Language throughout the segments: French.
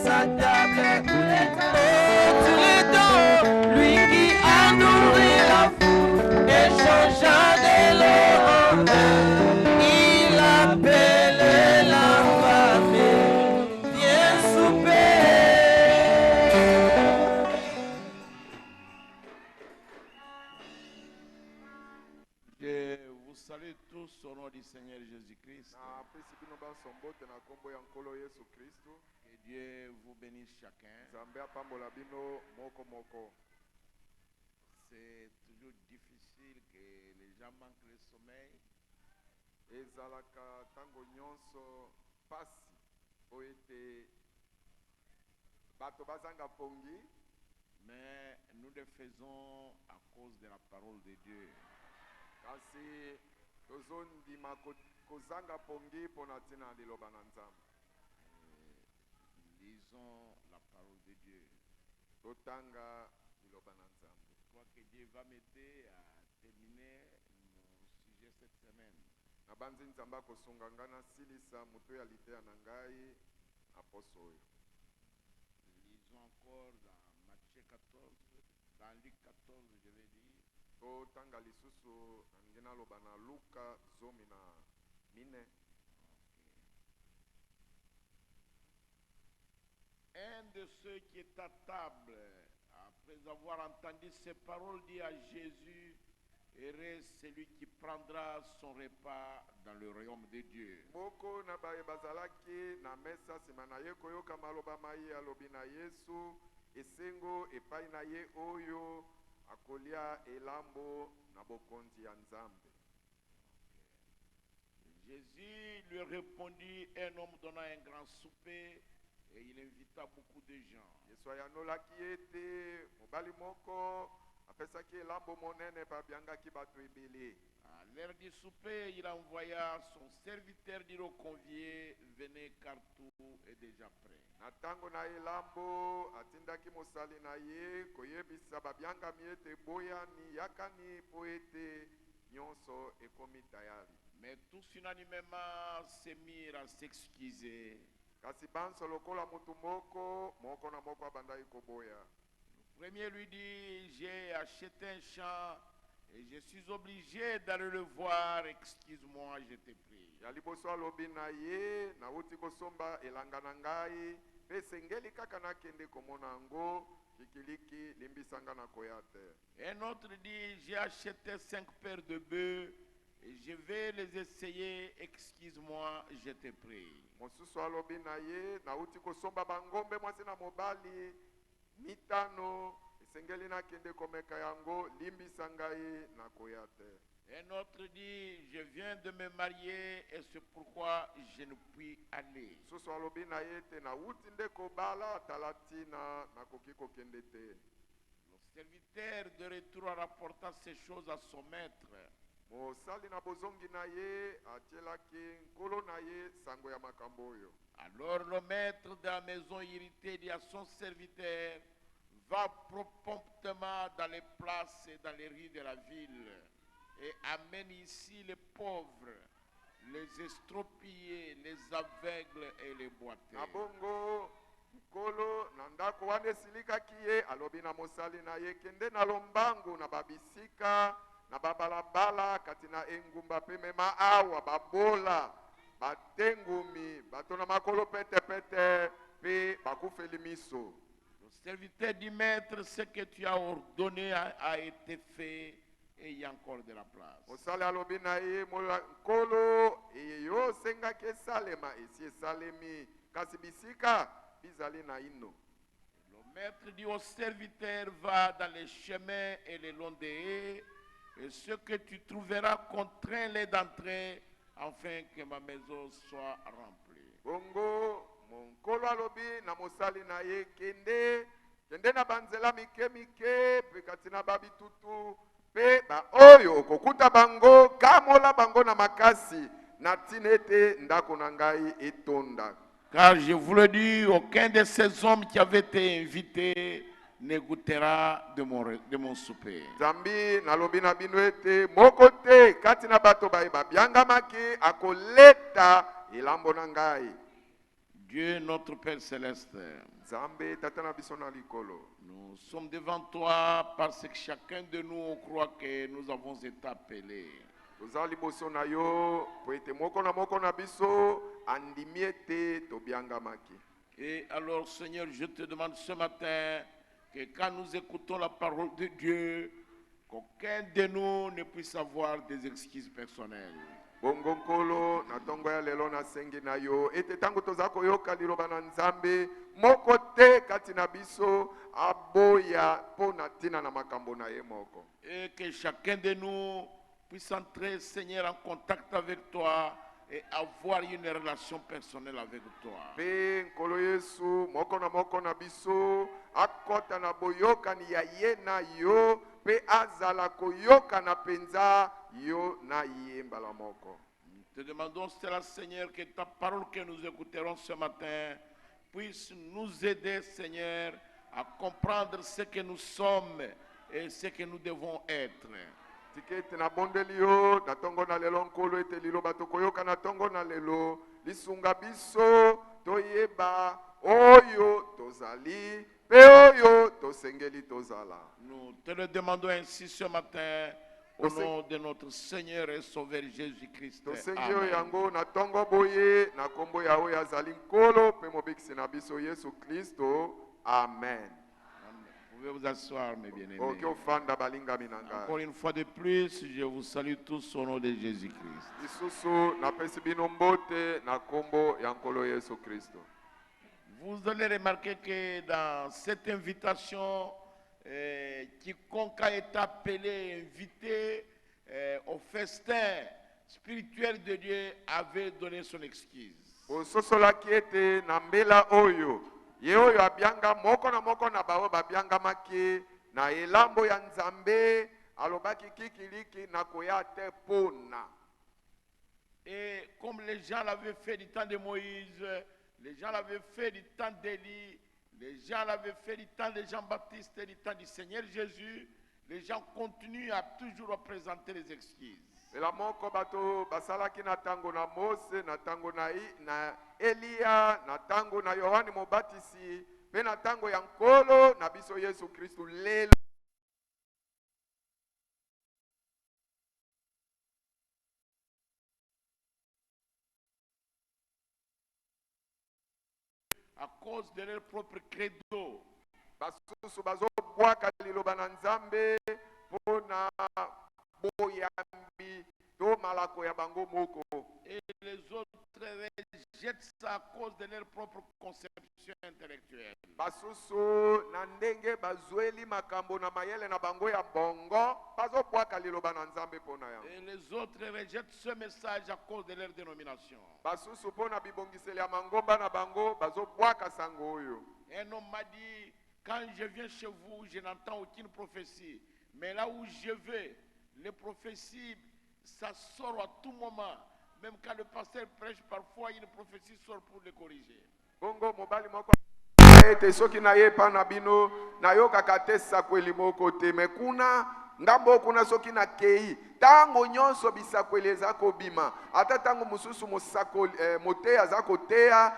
sa table tous les temps, lui qui a nourri la foule et changea de l'eau en vin. Il appelait la famille, viens souper. Je vous salue tous au nom du Seigneur Jésus-Christ. Que Dieu vous bénisse chacun. C'est toujours difficile que les gens manquent le sommeil. Mais nous le faisons à cause de la parole de Dieu. Lisons la parole de Dieu. Je crois que Dieu va m'aider à terminer mon sujet cette semaine. Lisons encore dans Matthieu 14, dans Luc 14, je vais dire. Un de ceux qui est à table, après avoir entendu ces paroles, dit à Jésus, heureux celui qui prendra son repas dans le royaume de Dieu. Jésus lui répondit, un homme donna un grand souper et il invita beaucoup de gens. À l'heure du souper, il envoya son serviteur dire aux conviés, venez car tout est déjà prêt. Mais tous unanimement se mirent à s'excuser. Le premier lui dit, j'ai acheté un champ et je suis obligé d'aller le voir, excuse-moi, je te prie. Un autre dit, j'ai acheté 5 paires de bœufs et je vais les essayer, excuse-moi, je te prie. Un autre dit, je viens de me marier et c'est pourquoi je ne puis aller. Le serviteur de retour rapporta ces choses à son maître. Alors le maître de la maison irrité dit à son serviteur, va promptement dans les places et dans les rues de la ville et amène ici les pauvres, les estropiés, les aveugles et les boiteux. Kolo na ndako wana esilikaki ye alobi na mosali na ye kende na lombangu na babisika na babalabala kati na engumba pe mema awa babola batengumi bato na makolo pete pe bakufeli miso. Le serviteur du maître, ce que tu as ordonné a été fait et il y a encore de la place. Mosali alobi na ye kolo yo sengaki esalema esi esalemi kasi bisika bizali na ino. Le maître dit au serviteur, va dans les chemins et les longs des haies, et ce que tu trouveras, contrains-les d'entrer, afin que ma maison soit remplie. Bongo, mon kolo alobi na mosali na ye kende na banzela mike pe katina babi tutu pe ba oyo kokuta bango kamola bango na makasi na tinete ndako na ngai etonda. Car je vous le dis, aucun de ces hommes qui avaient été invités ne goûtera de mon souper. Zambi nalobi na bino ete moko te kati na bato baye babiangamaki akoleta elambo na ngai. Dieu notre Père céleste, Nzambe tata na biso na likolo. nous sommes devant toi parce que chacun de nous croit que nous avons été appelés. Toza liboso na yo po ete moko na biso andimi ete tobiangamaki. Et alors, Seigneur, je te demande ce matin que quand nous écoutons la parole de Dieu, qu'aucun de nous ne puisse avoir des excuses personnelles. Bongo nkolo na tongo ya lelo na sengi na yo ete tango toza koyoka liloba na Nzambe moko te kati na biso aboya po na tina na makambo na ye moko. Et que chacun de nous puisse entrer, Seigneur, en contact avec toi et avoir une relation personnelle avec toi. Pe nkolo Yesu moko na biso akota na boyoka ni ya ye na yo pe azala koyoka na penza yo na yemba la moko. Te demandons cela, Seigneur, que ta parole que nous écouterons ce matin puisse nous aider, Seigneur, à comprendre ce que nous sommes et ce que nous devons être. Tikete na bondeli yo na tongo na lelo nkolo ete liloba tokoyoka na tongo na lelo lisunga biso toyeba oyo tozali pe oyo tosengeli tozala. Nous te le demandons ainsi ce matin au nom de notre Seigneur et Sauveur Jésus-Christ. Tosengi yo Amen. yango na tongo boye na kombo ya oyo azali nkolo pe mobikisi na biso Yesu Kristo. Amen. Vous pouvez vous asseoir, mes bien-aimés. Oki ofanda balingami na ngai. Encore une fois de plus, je vous salue tous au nom de Jésus-Christ. Lisusu napesi bino mbote na kombo ya nkolo Yesu Kristo. Vous allez remarquer que dans cette invitation, quiconque a été appelé, invité au festin spirituel de Dieu avait donné son excuse. Ososolaki ete na mbela oyo ye oyo abianga moko na bao babiangamaki na elambo ya Nzambe alobaki kikiliki na koya te pona. Et comme les gens l'avaient fait du temps de Moïse, les gens l'avaient fait du temps d'Élie, les gens l'avaient fait du temps de Jean-Baptiste et du temps du Seigneur Jésus, les gens continuent à toujours présenter les excuses. Ela moko bato basalaki na tango na Mose, na tango na Elia, na tango na Yohane Mobatisi, pe na tango ya nkolo na biso Yesu Kristu lelo. À cause de leur propre credo. Basusu bazobwaka liloba na Nzambe pona boyambi to malako ya bango moko. Et les autres rejettent ça à cause de leur propre conception intellectuelle. Basusu na ndenge bazweli makambo na mayele na bango ya bongo bazobwaka liloba na Nzambe pona yango. Et les autres rejettent ce message à cause de leur dénomination. Basusu pona bibongiseli ya mangomba na bango bazobwaka sango oyo. Un homme m'a dit, quand je viens chez vous, je n'entends aucune prophétie. Mais là où je vais, les prophéties, ça sort à tout moment. Même quand le pasteur prêche, parfois une prophétie sort pour le corriger. Bongo mobali moko ete soki na ye pa na bino na yokaka te sakweli moko te me kuna ngambo kuna soki na kei tango nyonso bisakweli eza kobima ata tango mususu moteya aza koteya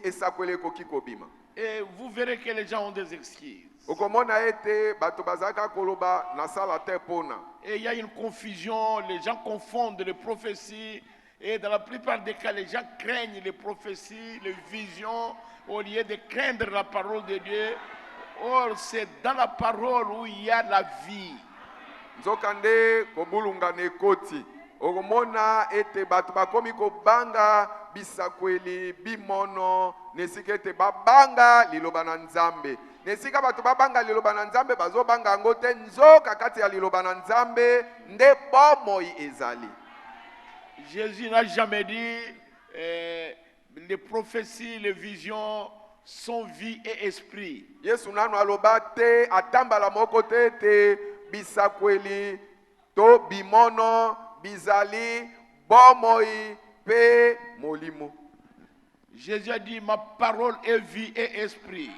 esakweli ekoki kobima. Et vous verrez que les gens ont des excuses. Okomona ete bato bazaka koloba na sala te pona. Et il y a une confusion, les gens confondent les prophéties. Et dans la plupart des cas, les gens craignent les prophéties, les visions, au lieu de craindre la parole de Dieu. Or, c'est dans la parole où il y a la vie. Nzokande kobulunga nekoti. Okomona ete bato bakomi kobanga bisakweli bimono nesika ete babanga liloba na Nzambe. Nesika bato babanga liloba na Nzambe bazobanga ngo te nzoka kati ya liloba na Nzambe nde bomoi ezali. Jésus n'a jamais dit les prophéties, les visions sont vie et esprit. Yesu nanu aloba te atambala moko te te bisakweli to bimono bizali bomoi pe molimo. Jésus a dit ma parole est vie et esprit.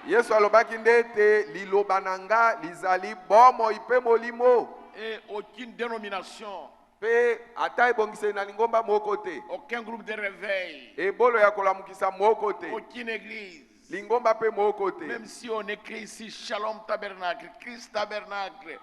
Yesu alobaki ndete liloba nanga lizali bomoi pe molimo. Et aucune dénomination Pe ata ebongise na lingomba moko te. Aucun groupe de réveil. Ebolo ya kolamukisa moko te. Aucune église. Lingomba pe moko te. Même si on écrit ici Shalom Tabernacle, Christ Tabernacle,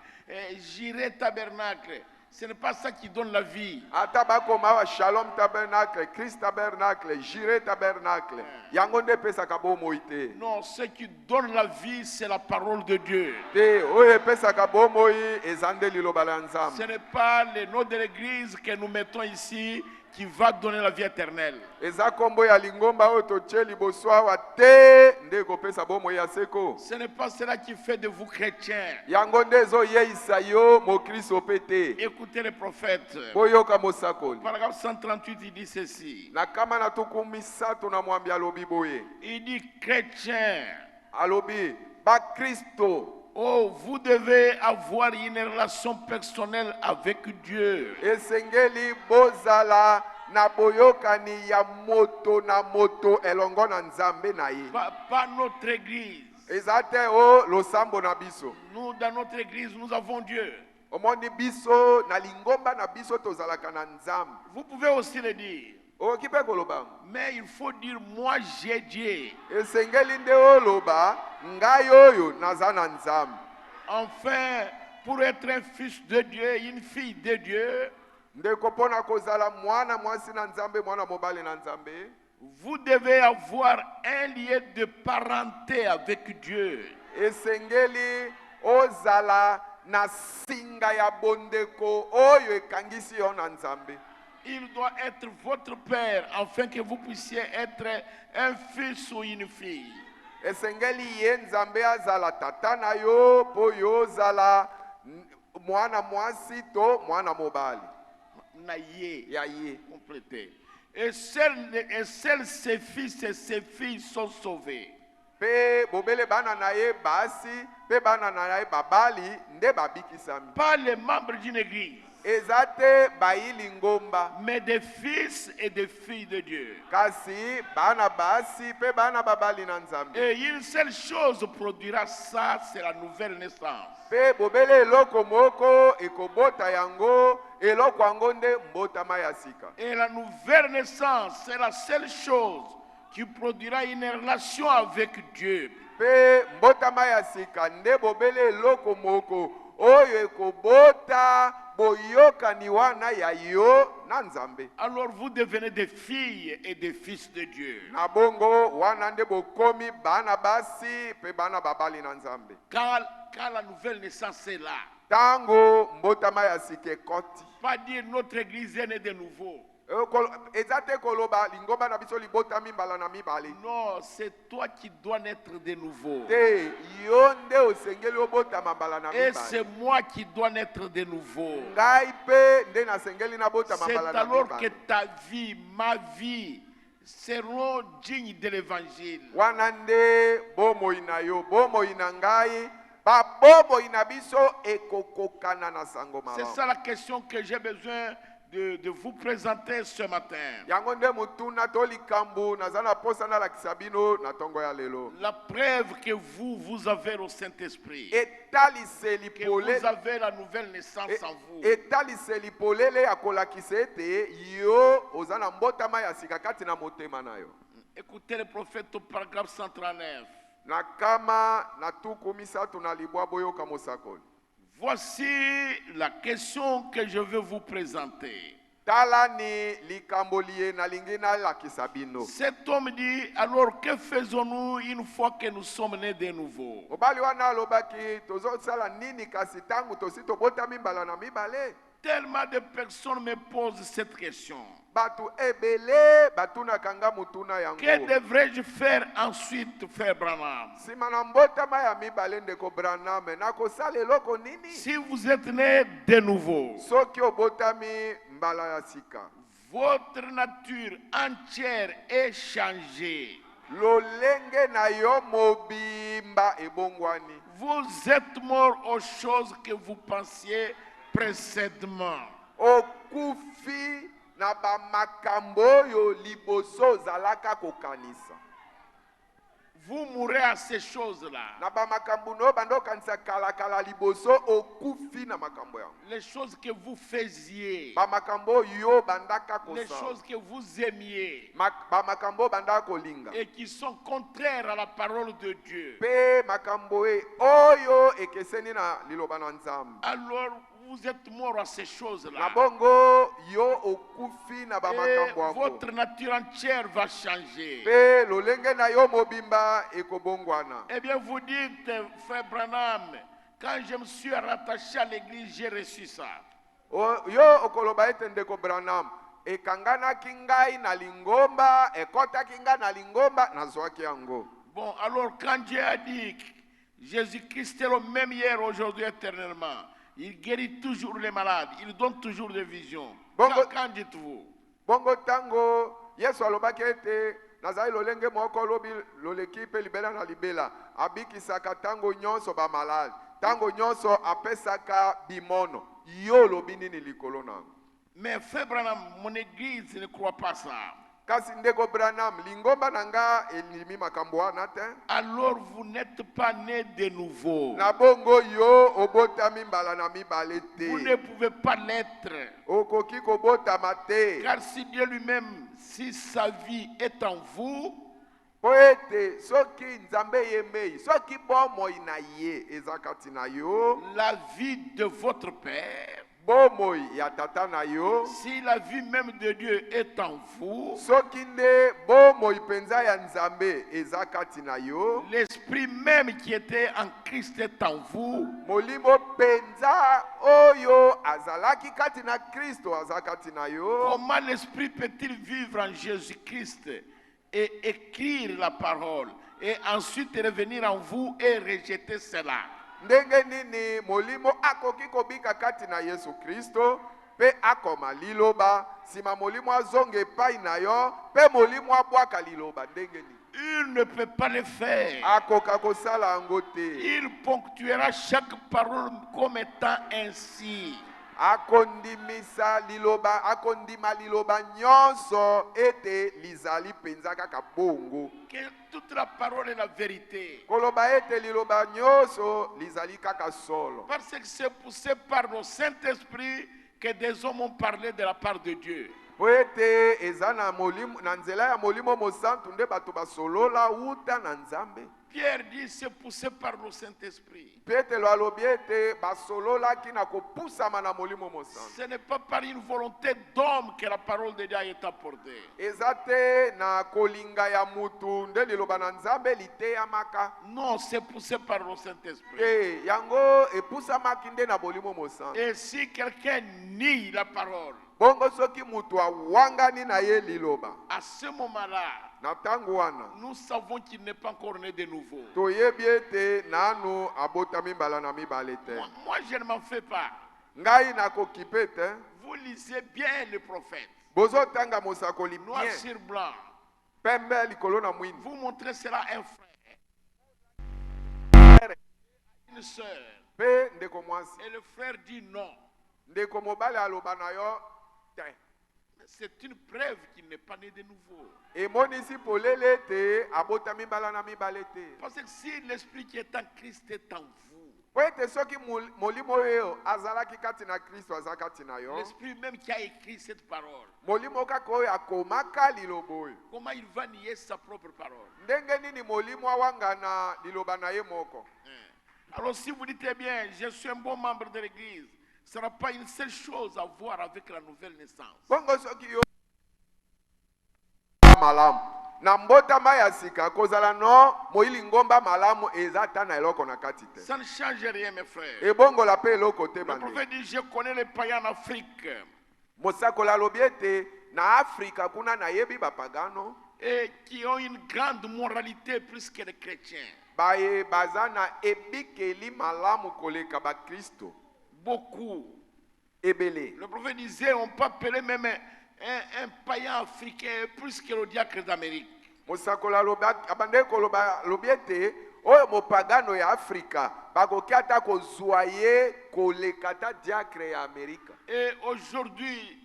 Jireh Tabernacle, ce n'est pas ça qui donne la vie. Ata bakoma wa Shalom Tabernacle, Christ Tabernacle, Jireh Tabernacle. Yango nde pesaka bomoi te. Non, ce qui donne la vie, c'est la parole de Dieu. Te oyo pesaka bomoi ezande liloba la Nzambe. Ce n'est pas le nom de l'église que nous mettons ici qui va donner la vie éternelle. Eza kombo ya lingomba oyo totie liboso awa te nde kopesa bomoi ya seko. Ce n'est pas cela qui fait de vous chrétiens. Yango nde ezoyeisa yo mokristo pe te. Écoutez les prophètes. Boyoka mosakoli. Paragraphe 138, il dit ceci. Na kama na tuku misato na mwambi alobi boye. Il dit chrétien. Alobi ba Kristo. Oh, vous devez avoir une relation personnelle avec Dieu. Esengeli bozala na boyokani ya moto na moto elongo na Nzambe na ye. Pas notre église. Ezate o losambo na biso. Nous, dans notre église, nous avons Dieu. Omoni biso na lingomba na biso tozalaka na Nzambe. Vous pouvez aussi le dire. Okipe koloba. Mais il faut dire, moi j'ai Dieu. Esengeli nde oloba ngai oyo naza na Nzambe. Enfin, pour être un fils de Dieu, une fille de Dieu, Ndeko pona kozala mwana mwasi na Nzambe mwana mobali na Nzambe. vous devez avoir un lien de parenté avec Dieu. Esengeli ozala na singa ya bondeko oyo ekangisi yo na Nzambe. Il doit être votre père afin que vous puissiez être un fils ou une fille. Esengeli ye Nzambe azala tata na yo po yo ozala mwana mwasi to mwana mobali. Naïe, Ya ye. complété. Et seuls ses fils et ses filles sont sauvés. Pe bobele bana na ye basi pe bana na ye babali nde babikisami. Pas les membres d'une église, Ezate bayili ngomba. mais des fils et des filles de Dieu. Kasi bana basi pe bana babali na Nzambe. Et une seule chose produira ça, c'est la nouvelle naissance. Pe bobele eloko moko ekobota yango eloko yango nde mbotama ya sika. Et la nouvelle naissance, c'est la seule chose qui produira une relation avec Dieu. Pe mbotama ya sika nde bobele eloko moko oyo ekobota boyokani wana ya yo na Nzambe. Alors vous devenez des filles et des fils de Dieu. Na bongo wana nde bokomi bana basi pe bana babali na Nzambe. Quand la nouvelle naissance est là, Tango mbotama ya sika ekoti. pas dire notre église est née de nouveau. Ezate koloba lingomba na biso libotami mbala na mibale. Non, c'est toi qui dois naître de nouveau. Te yo nde osengeli obotama mbala na Et mibale. c'est moi qui dois naître de nouveau. Ngai pe nde nasengeli na botama C'est mbala na alors que mibale. ta vie, ma vie, seront dignes de l'évangile. Wana nde bomoi na yo bomoi na ngai ba bomoi na biso ekokokana na sango C'est malamu. ça la question que j'ai besoin de vous présenter ce matin. Yango nde mutuna to likambo nazana posa na lakisa bino na tongo ya lelo. La preuve que vous avez au Saint-Esprit, Etaliseli que vous polele avez la nouvelle naissance en vous. etaliseli polele ya kolakisa ete yo oza na mbotama ya sika kati na motema na yo. Écoutez le prophète au paragraphe 139. Na kama na tuku misato na libwa boyoka mosakoli. Voici la question que je veux vous présenter. Tala ni likambo liye na lingi na lakisa bino. Cet homme dit, alors que faisons-nous une fois que nous sommes nés de nouveau? Mobali wana alobaki tozosala nini kasi tangu tosi tobotami mbala na mibale. Tellement de personnes me posent cette question. Batu ebele batuna kanga mutuna yango. Que devrais-je faire ensuite, frère Branham? Sima na mbotama ya mibale ndeko Branham nakosala eloko nini? Si vous êtes né de nouveau, Soki obotami mbala ya sika. votre nature entière est changée. Lolenge na yo mobimba ebongwani. Vous êtes mort aux choses que vous pensiez précédemment. Okufi na ba makambo yo liboso zalaka kokanisa. vous mourrez à ces choses-là. na bamakambo no bando kanisa kala liboso okufi na makambo yango. Les choses que vous faisiez, Bamakambo yo bandaka les kosala. choses que vous aimiez Bamakambo bandaka kolinga. et qui sont contraires à la parole de Dieu. Pe makambo oyo ekeseni na liloba na Nzambe. Alors vous êtes mort à ces Na choses-là. bongo yo okufi na Et bamakambo yango. votre nature entière va changer. Pe lolenge na yo mobimba ekobongwana. Eh bien, vous dites, frère Branham, quand je me suis rattaché à l'église, j'ai reçu ça. Yo okoloba ete ndeko Branham ekanganaki ngai na lingomba ekotaki ngai na lingomba nazwaki yango. Bon, alors quand Dieu a dit que Jésus-Christ est le même hier, aujourd'hui, éternellement, il guérit toujours les malades, il donne toujours des visions. Bongo- Qu'en dites-vous? Bongo tango Yesu alobaki ete nazali lolenge moko lobi loleki mpe libela na libela abikisaka tango nyonso bamalade tango nyonso apesaka bimono yo lobi nini likolo nango. Mais frère Branham, mon église ne croit pas ça. Kasi ndeko Branham lingomba na nga elimi makambo wana te. Alors vous n'êtes pas né de nouveau. Na bongo yo obotami mbala na mibale Vous ne te pouvez pas l'être. okoki kobotama te Car si Dieu lui-même, si sa vie est en vous, po ete soki Nzambe yemei soki bomoi na ye eza kati na yo la vie de votre Père, bomoi ya tata na yo si la vie même de Dieu est en vous, soki nde bomoi penza ya Nzambe eza kati na yo l'esprit même qui était en Christ est en vous, molimo penza oyo azalaki kati na Kristo aza kati na yo. comment l'esprit peut-il vivre en Jésus-Christ et écrire la parole et ensuite revenir en vous et rejeter cela? Ndenge nini molimo akoki kobika kati na Yesu Kristo pe akoma liloba sima molimo azonge epai na yo pe molimo abwaka liloba ndenge nini Il ne peut pas le faire. akoka kosala yango te. Il ponctuera chaque parole comme étant ainsi. Akondimisa liloba akondima liloba nyonso ete lizali penza kaka bongo Que toute la parole est la vérité. koloba ete liloba nyonso lizali kaka solo. Parce que c'est poussé par le Saint-Esprit que des hommes ont parlé de la part de Dieu. Po ete eza na molimo na nzela ya molimo mosantu nde bato basolola uta na Nzambe. Pierre dit c'est poussé par le Saint-Esprit. Petelo alobi ete basololaki na kopusama na molimo mosantu. Ce n'est pas par une volonté d'homme que la parole de Dieu est apportée. Eza te na kolinga ya mutu nde liloba na Nzambe liteyamaka. Non, c'est poussé par le Saint-Esprit. Te yango epusamaki nde na molimo mosantu. Et si quelqu'un nie la parole, Bongo soki mutu awangani na ye liloba à ce moment-là, na tango wana nous savons qu'il n'est pas encore né de nouveau. toyebi ete nanu abotami mbala na mibale te. Moi, je ne m'en fais pas. Ngai nakokipe te. Vous lisez bien le prophète, Bozotanga mosakoli noir bien sur blanc. pembe likolo na mwini. Vous montrez cela à un frère, une soeur. Pe ndeko mwasi Et le frère dit non. ndeko mobali aloba na yo te. C'est une preuve qu'il n'est pas né de nouveau. Emonisi polele te abotami mbala na mibale te. Parce que si l'esprit qui est en Christ est en vous, Po ete soki molimo oyo azalaki kati na Kristo aza kati na yo l'esprit même qui a écrit cette parole, molimo kaka oyo akomaka liloba oyo comment il va nier sa propre parole? ndenge nini molimo awangana liloba na ye moko. Alors si vous dites, eh bien, je suis un bon membre de l'église, ce n'est pas une seule chose à voir avec la nouvelle naissance. Bongo soki yo malamu na mbotama ya sika kozala no moyili ngomba malamu eza ta na eloko na kati te. Ça ne change rien, mes frères. Ebongola pe eloko te Le bande. prophète dit, je connais les païens en Afrique Mosakola lobi ete na Afrika kuna na yebi bapagano et qui ont une grande moralité plus que les chrétiens. baye bazana ebikeli malamu koleka ba Kristo Beaucoup. ebele. Le prophète disait, on peut appeler même un païen africain plus que le diacre d'Amérique. Mosakola lobi abande koloba lobi ete oyo mopagano ya Afrika bakoki ata kozwa ye koleka ta diacre ya Amerika. Et aujourd'hui,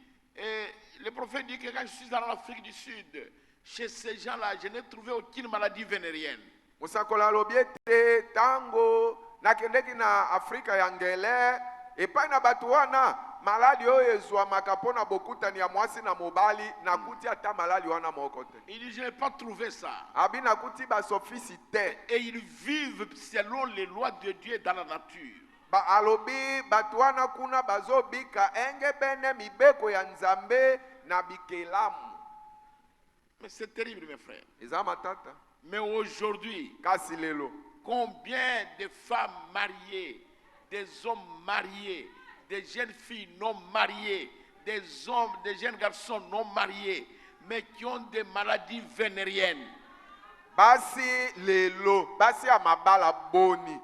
le prophète dit que quand je suis dans l'Afrique du Sud, chez ces gens-là, je n'ai trouvé aucune maladie vénérienne. Musakoli alobi ete tango nakendeki na Afrika ya ngele epai na batu wana maladi oyo ezwamaka mpona bokutani ya mwasi na mobali nakuti ata maladi wana moko te. Il dit, je n'ai pas trouvé ça. Abi nakuti basofisi te. Et ils vivent selon les lois de Dieu dans la nature. Ba alobi batu wana kuna bazobika enge bene mibeko ya Nzambe na bikelamu. Mais c'est terrible, mes frères. Eza matata. Mais aujourd'hui, Kasi lelo. combien de femmes mariées, des hommes mariés, des jeunes filles non mariées, des hommes, des jeunes garçons non mariés, mais qui ont des maladies vénériennes. Basi lelo, basi amabala boni.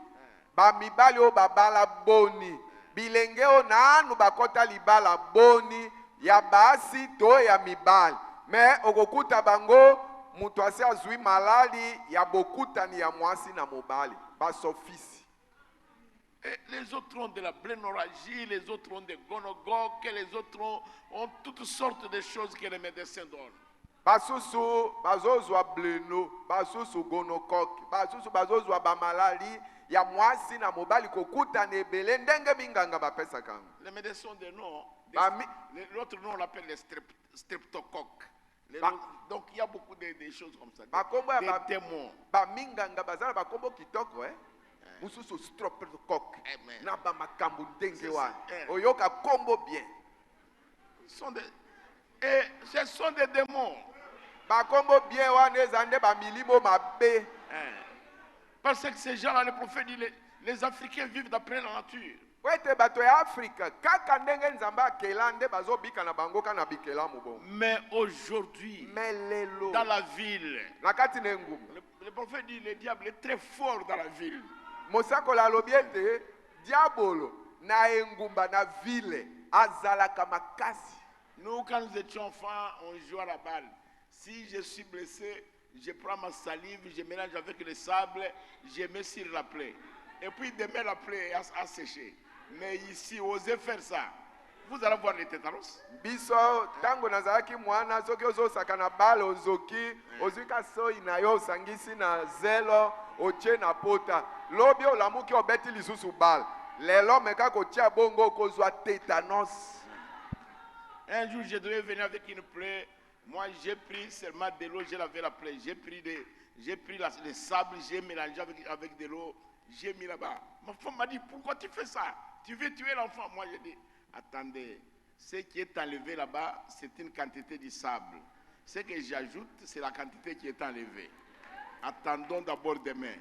Ba mibali o babala boni. Bilenge o nanu bakota libala boni. Ya basi to ya mibali. Me okokuta bango mutu asi azui malali ya bokutani ya mwasi na mobali. Basofisi. Et les autres ont de la blénorragie, les autres ont des gonogoques, les autres ont toutes sortes de choses que les médecins donnent. Basusu bazozwa bleno, basusu gonokok, basusu bazozwa bamalali ya mwasi na mobali kokuta na ebele ndenge minganga bapesa kango. Les médecins ont des noms. Bami- L'autre nom on l'appelle les streptocoques. Ba- Donc il y a beaucoup de choses comme ça. Bakombo ya Des démons. baminganga bazala bakombo kitoko mususu streptocoque Amen. na bamakambo ndenge C'est wana ça. oyoka kombo bien Et ce sont des démons. bakombo bien wana eza nde bamilimo mabe. Parce que ces gens-là, le prophète dit, les Africains vivent d'après la nature. Po ete bato ya Afrika kaka ndenge Nzambe akela nde bazobika na bango kana na bikelamu bongo. Mais aujourd'hui, Me lelo dans la ville, na kati na engumba le prophète dit, le diable est très fort dans la ville. mosakoli alobi ete diabolo na engumba na ville azalaka makasi. Nous, quand nous étions enfants, on jouait à la balle. Si je suis blessé, je prends ma salive, je mélange avec le sable, je mets sur la plaie. Et puis demain, la plaie a séché. Mais ici, osez faire ça. Vous allez voir les tétanos. Biso tango nazalaki mwana soki ozosaka na bale ozoki ozwika soi na yo osangisi na zelo otie na pota lobi olamuki obeti lisusu bale lelo meka kotia bongo kozwa tétanos. Un jour, je devais venir avec une plaie. Moi, j'ai pris seulement de l'eau, j'ai lavé la plaie. J'ai pris le sable, j'ai mélangé avec de l'eau, j'ai mis là-bas. Ma femme m'a dit, pourquoi tu fais ça? Tu veux tuer l'enfant? Moi, j'ai dit, attendez, ce qui est enlevé là-bas, c'est une quantité de sable. Ce que j'ajoute, c'est la quantité qui est enlevée. Attendons d'abord demain.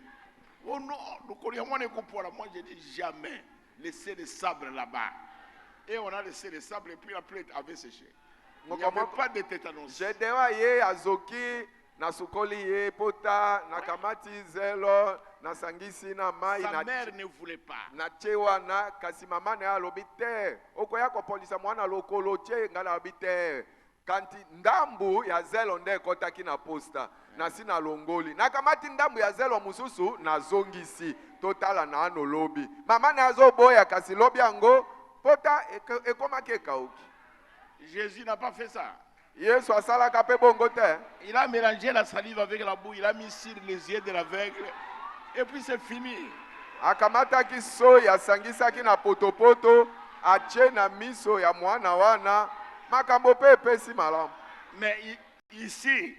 Oh non, moi j'ai dit jamais laisser le sable là-bas. Et on a laissé le sable et puis la plaie avait séché. Il n'y avait pas de tétanos. Jedewa ye azoki na sukoli ye pota na kamati zelo na sangisi na mai Sa mère ne voulait pas. na chewa na kasi mama na alobi te okoya kopolisa mwana lokolo tie ngala alobi te kanti ndambu ya zelo nde ekotaki na posta na si na longoli na kamati ndambu ya zelo mususu na zongisi totala na ano lobi mama na azoboya kasi lobi yango pota ekomaki ekauki. Jésus n'a pas fait ça. Yesu asalaka pe bongo te. Il a mélangé la salive avec la boue, il a mis sur les yeux de l'aveugle. Et puis c'est fini. Akamataki soi asangisaki na potopoto atie na miso ya mwana wana makambo pe epesi malamu. Mais ici,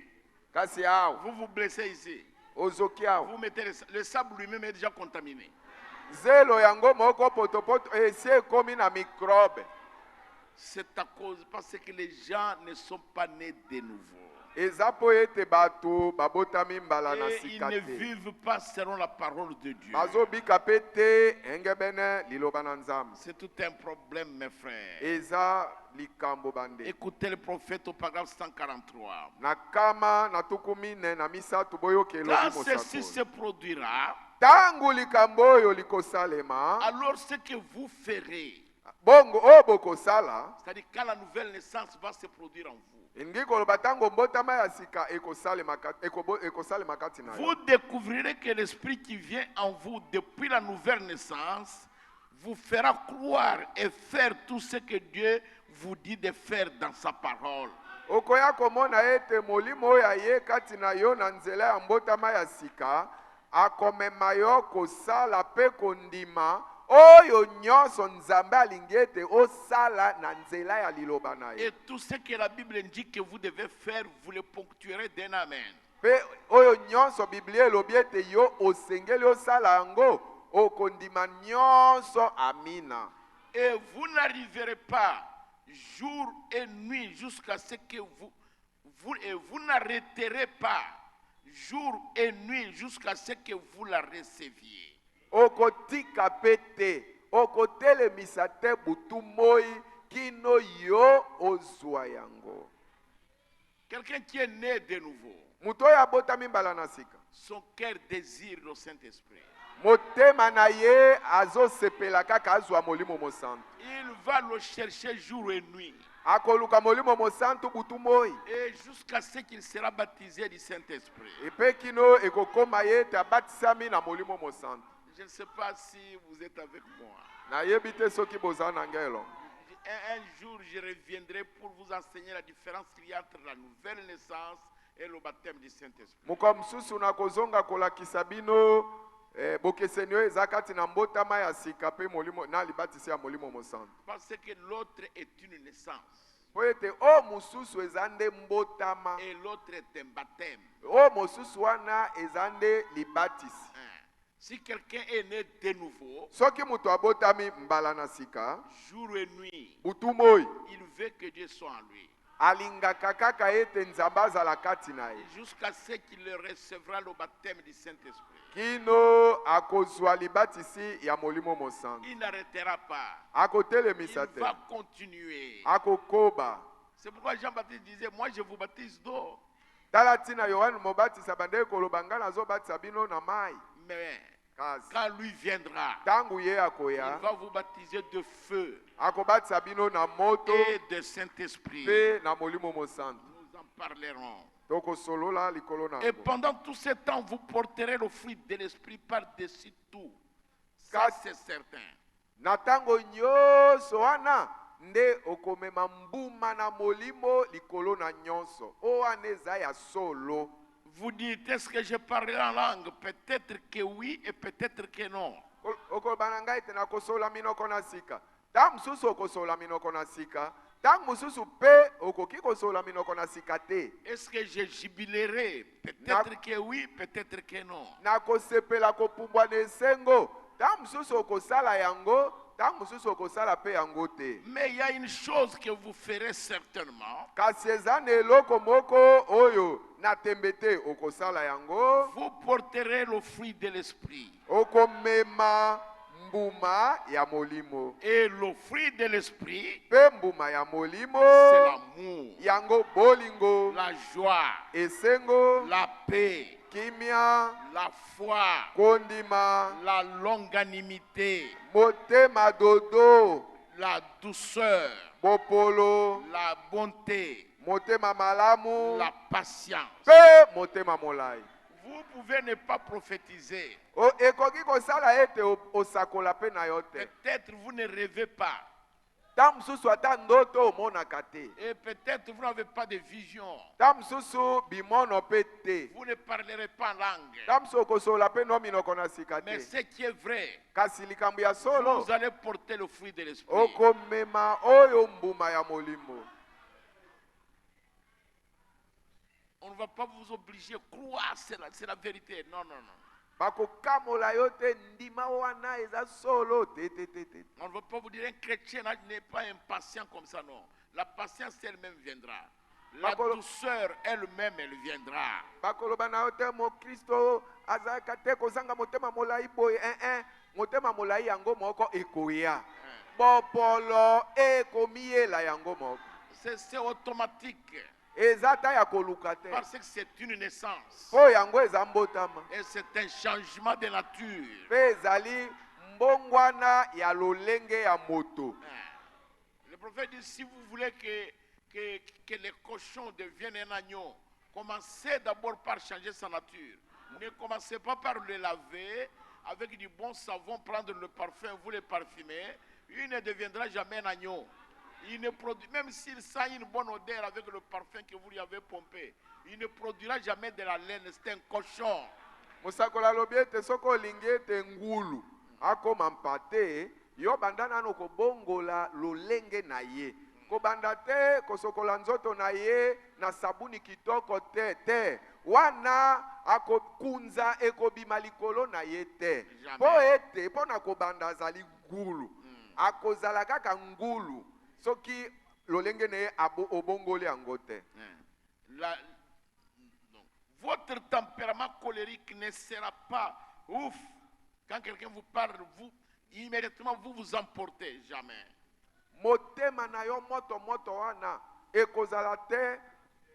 Kasi awa vous vous blessez ici. ozoki awa Vous mettez le sable lui-même est déjà contaminé. zelo yango moko potopoto esi ekomi na microbe. C'est à cause parce que les gens ne sont pas nés de nouveau. Eza po ete bato babotami mbala na Et ils sika ne te. vivent pas selon la parole de Dieu. Bazobika pe te engebene liloba na Nzambe. C'est tout un problème, mes frères. Eza likambo bande. Écoutez le prophète au paragraphe 143. Nakama na tukumine na misatu boyoke Quand elobi ceci mosakoli. se produira, Tangu likambo oyo likosalema alors ce que vous ferez, bongo oyo bokosala c'est-à-dire quand la nouvelle naissance va se produire en vous, elingi koloba ntango mbotama ya sika ekosalema kati na yo vous découvrirez que l'esprit qui vient en vous depuis la nouvelle naissance vous fera croire et faire tout ce que Dieu vous dit de faire dans sa parole. okoya komona ete molimo oyo aye kati na yo na nzela ya mbotama ya sika akomema yo kosala pe kondima oyo nyonso nzambe alingi ete osala na nzela ya liloba na ye. Et tout ce que la Bible indique que vous devez faire, vous le ponctuerez d'un amen. Pe oyo nyonso biblia elobi ete yo osengeli osala yango okondima nyonso amina. Et vous n'arriverez pas jour et nuit jusqu'à ce que vous n'arrêterez pas jour et nuit jusqu'à ce que vous la receviez. Okotika pete okotelemisa te butu moi kino yo ozwa yango. Quelqu'un qui est né de nouveau, Muto oyo abotami mbala na sika, son cœur désire le Saint-Esprit. motema na ye azosepela kaka azwa molimo mosantu. Il va le chercher jour et nuit. Akoluka molimo mosantu butu moi. Et jusqu'à ce qu'il sera baptisé du Saint-Esprit. Epe kino ekokoma ye ete abatisami na molimo mosantu. Je ne sais pas si vous êtes avec moi. Nayebi te soki boza na ngelo. Un jour, je reviendrai pour vous enseigner la différence qu'il y a entre la nouvelle naissance et le baptême du Saint-Esprit. Muko msusu na kozonga kolakisa bino bokeseni oyo eza kati na mbotama ya sika pe molimo na libatisi ya molimo mosantu. Parce que l'autre est une naissance. Po ete o mosusu eza nde mbotama, Et l'autre est un baptême. o mosusu wana eza nde libatisi. Si quelqu'un est né de nouveau, Soki mutu abotami mbala na sika, jour et nuit, butu moi il veut que Dieu soit en lui. alingaka kaka ete nzambe azala kati na ye. Jusqu'à ce qu'il recevra le baptême du Saint-Esprit. Kino akozwa libatisi ya molimo mosantu. Il n'arrêtera pas. Akotelemisa Il te. va continuer. Akokoba. C'est pourquoi Jean-Baptiste disait, moi je vous baptise d'eau. Tala tina Yohane mobatisa bande koloba nga nazobatisa bino na mai. Mais Kasi. quand lui viendra, Tangu ye il akoya, va vous baptiser de feu akobatisa bino na moto et de Saint-Esprit. pe na molimo mosantu. Nous en parlerons. Toko solola likolo na Et yango. pendant tout ce temps, vous porterez le fruit de l'Esprit par-dessus tout. Ça, c'est certain. Na tango nyonso wana nde okomema mbuma na molimo likolo na nyonso. O wana eza ya solo. Vous dites, est-ce que je parle en langue? Peut-être que oui et peut-être que non. Okoloba ngai te na kosola minoko na sika. Tango mususu okosola minoko na sika. Tango mususu pe okoki kosola minoko na sika te. Est-ce que je jubilerai? Peut-être que oui, peut-être que non. Na kosepela kopumbwa na esengo. Tango mususu okosala yango, tango mususu okosala pe yango te. Mais il y a une chose que vous ferez certainement. Kasi eza na eloko moko oyo na tembe te okosala yango. Vous porterez le fruit de l'Esprit. Okomema mbuma ya molimo. Et le fruit de l'Esprit, Pe mbuma ya molimo c'est l'amour, yango bolingo, la joie, esengo, la paix, kimia, la foi, kondima, la longanimité, motema dodo, la douceur, bopolo, la bonté, motema malamu, la patience. pe motema molai. Vous pouvez ne pas prophétiser. Ekoki kosala ete osakola pe na yo te. Peut-être vous ne rêvez pas. Ta mususu ata ndoto omonaka te. Et peut-être vous n'avez pas de vision. Ta mususu bimono pe te. Vous ne parlerez pas en langue. Ta mususu okosola pe no minoko na sika Mais te. ce qui est vrai, Kasi likambo ya solo vous allez porter le fruit de l'Esprit. okomema oyo mbuma ya molimo. On ne va pas vous obliger à croire, c'est la vérité. Non, non, non. Bakokamola yo te ndima wana eza solo te te te te. On ne va pas vous dire un chrétien n'est pas impatient comme ça, non. La patience elle-même viendra. La douceur elle-même, elle viendra. Bakoloba na yo te mo Kristo azaka te kozanga motema molai boye motema molai yango moko ekoya. Bopolo ekomiela yango moko. C'est automatique. Ezata ya koluka te. Parce que c'est une naissance. Po yango eza mbotama. Et c'est un changement de nature. Pe ezali mbongwana ya lolenge ya moto. Le prophète dit, si vous voulez que les cochons deviennent un agneau, commencez d'abord par changer sa nature. Ne commencez pas par le laver avec du bon savon, prendre le parfum, vous le parfumer. Il ne deviendra jamais un agneau. Il ne produit, même s'il sent une bonne odeur avec le parfum que vous lui avez pompé, il ne produira jamais de la laine, c'est un cochon. Musakoli alobi ete soki olingi ete ngulu akoma mpate yo banda nano kobongola lolenge na ye. Kobanda te kosokola nzoto na ye na sabuni kitoko te. Wana akokunza ekobima likolo na ye te. Po ete pona kobanda azali ngulu. Akozala kaka ngulu soki lolenge na ye obongoli yango te. Votre tempérament colérique ne sera pas ouf. Quand quelqu'un vous parle, vous immédiatement vous emportez. Jamais. Motema na yo moto wana ekozala te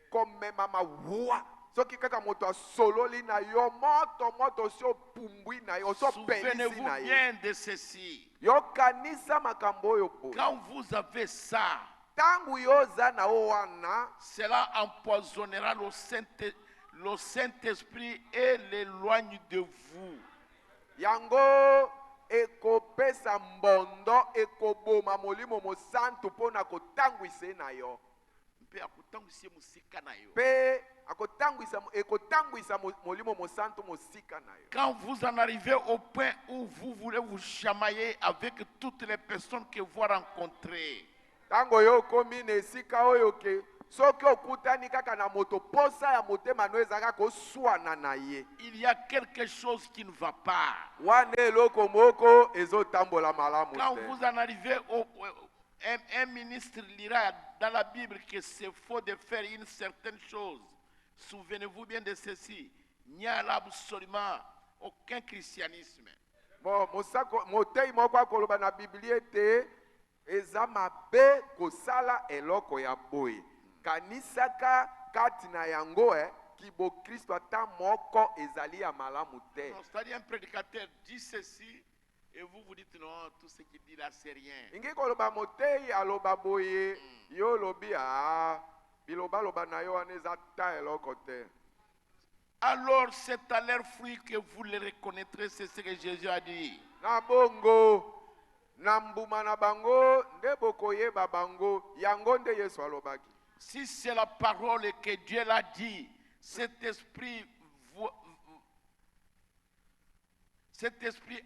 komema mawa. Soki kaka moto asololi na yo moto so pumbwi na yo so penisi na yo. Souvenez-vous bien de ceci. Yo kanisa makambo yo po. Quand vous avez ça, tangu yoza na wana, cela empoisonnera le Saint-Esprit et l'éloigne de vous. Yango ekopesa mbondo ekoboma molimo mosantu pona kotangwise na yo. Pe akotangwisa musika na yo. Pe ekotangwisa molimo mosantu musika na yo. Quand vous en arrivez au point où vous voulez vous chamailler avec toutes les personnes que vous rencontrez. Tango yo komi na esika oyo ke soki okutani kaka na moto posa ya motema no ezaka koswana na ye. Il y a quelque chose qui ne va pas. Wana eloko moko ezotambola malamu te. Quand vous en arrivez un ministre lira dans la Bible que c'est faux de faire une certaine chose. Souvenez-vous bien de ceci. Il n'y a absolument aucun christianisme. Bon, motei moko akoloba na Biblie te eza mabe kosala eloko ya boye. Kanisaka kati na yango kibo Kristo ata moko ezali ya malamu te. C'est-à-dire un prédicateur dit ceci et vous vous dites non, tout ce qu'il dit là c'est rien. Ingi koloba motei aloba boye yo lobi biloba loba na yo aneza ta eloko te. Alors c'est à leur fruit que vous les reconnaîtrez, c'est ce que Jésus a dit. Na bongo na mbuma na bango nde bokoyeba bango yango nde Yesu alobaki. Si c'est la parole que Dieu l'a dit, cet esprit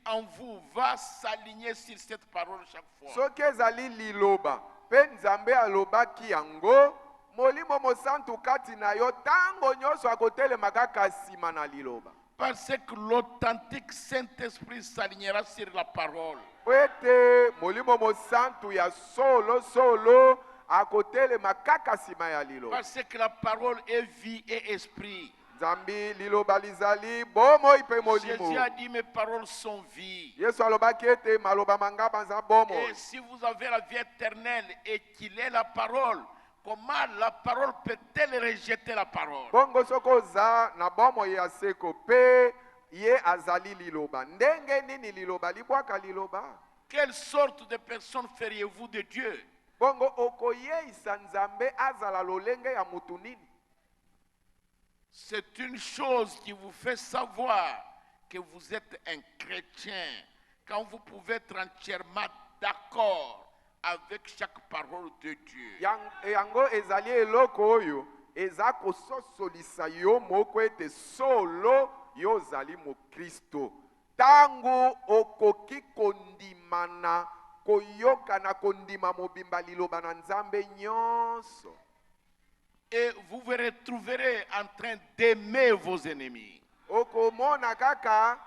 en vous va s'aligner sur cette parole chaque fois. Soki ezali liloba pe Nzambe alobaki yango molimo mosantu kati na yo tango nyonso akotelema kaka sima na liloba. Parce que l'authentique Saint-Esprit s'alignera sur la parole. Ete molimo mosantu ya solo akotelema kaka sima ya liloba. Parce que la parole est vie et esprit. Nzambi liloba lizali bomo ipe molimo. Jésus a dit mes paroles sont vie. Yesu alobaki ete maloba manga banza bomo. Et si vous avez la vie éternelle et qu'il est la parole, comment la parole peut-elle rejeter la parole? Bongo soko za na bomo ya seko pe ye azali liloba. Ndenge nini liloba libwaka liloba? Quelle sorte de personne feriez-vous de Dieu? Bongo okoye isa Nzambe azala lolenge ya mutu nini? C'est une chose qui vous fait savoir que vous êtes un chrétien quand vous pouvez être entièrement d'accord avec chaque parole de Dieu. Yango ezali eloko oyo eza kososolisa yo moko ete solo yo zali mo Kristo. Tango okoki kondimana koyoka na kondima mobimba liloba na Nzambe nyonso. Et vous vous retrouverez en train d'aimer vos ennemis. Okomona kaka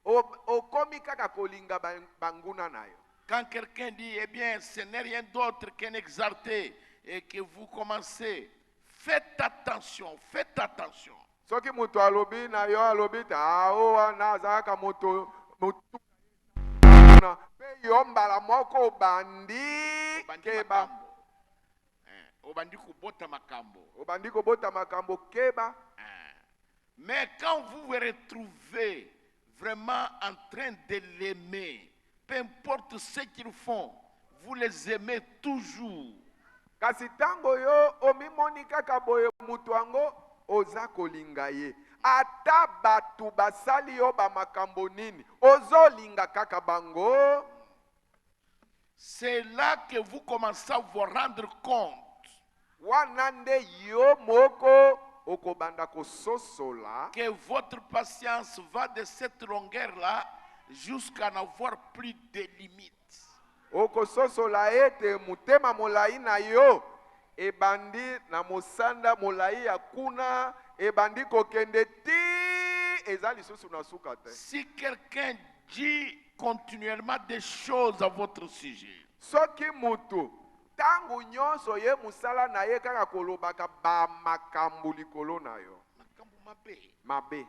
okomi kaka kolinga banguna na yo. Quand quelqu'un dit, eh bien, ce n'est rien d'autre qu'un exalté, et que vous commencez, faites attention, faites attention. Soki mutu alobi na yo alobi ta owa na zaka mutu na pe yo mbala moko bandi keba. Obandi kubota makambo. Obandi kubota makambo keba. Mais quand vous vous retrouvez vraiment en train de l'aimer, peu importe ce qu'ils font, vous les aimez toujours. Kasi tango yo omimoni kaka boye mutu ango oza kolinga ye. Ata batu basali yo ba makambo nini ozolinga kaka bango. C'est là que vous commencez à vous rendre compte Wanande yo moko okobanda kososola que votre patience va de cette longueur-là jusqu'à n'avoir plus de limites. okososola ete mutema molai na yo ebandi na mosanda molai ya kuna ebandi kokende ti eza lisusu na suka te. Si quelqu'un dit continuellement des choses à votre sujet, soki mutu tangu nyonso ye musala na ye kaka kolobaka bamakambo likolo na yo mabe,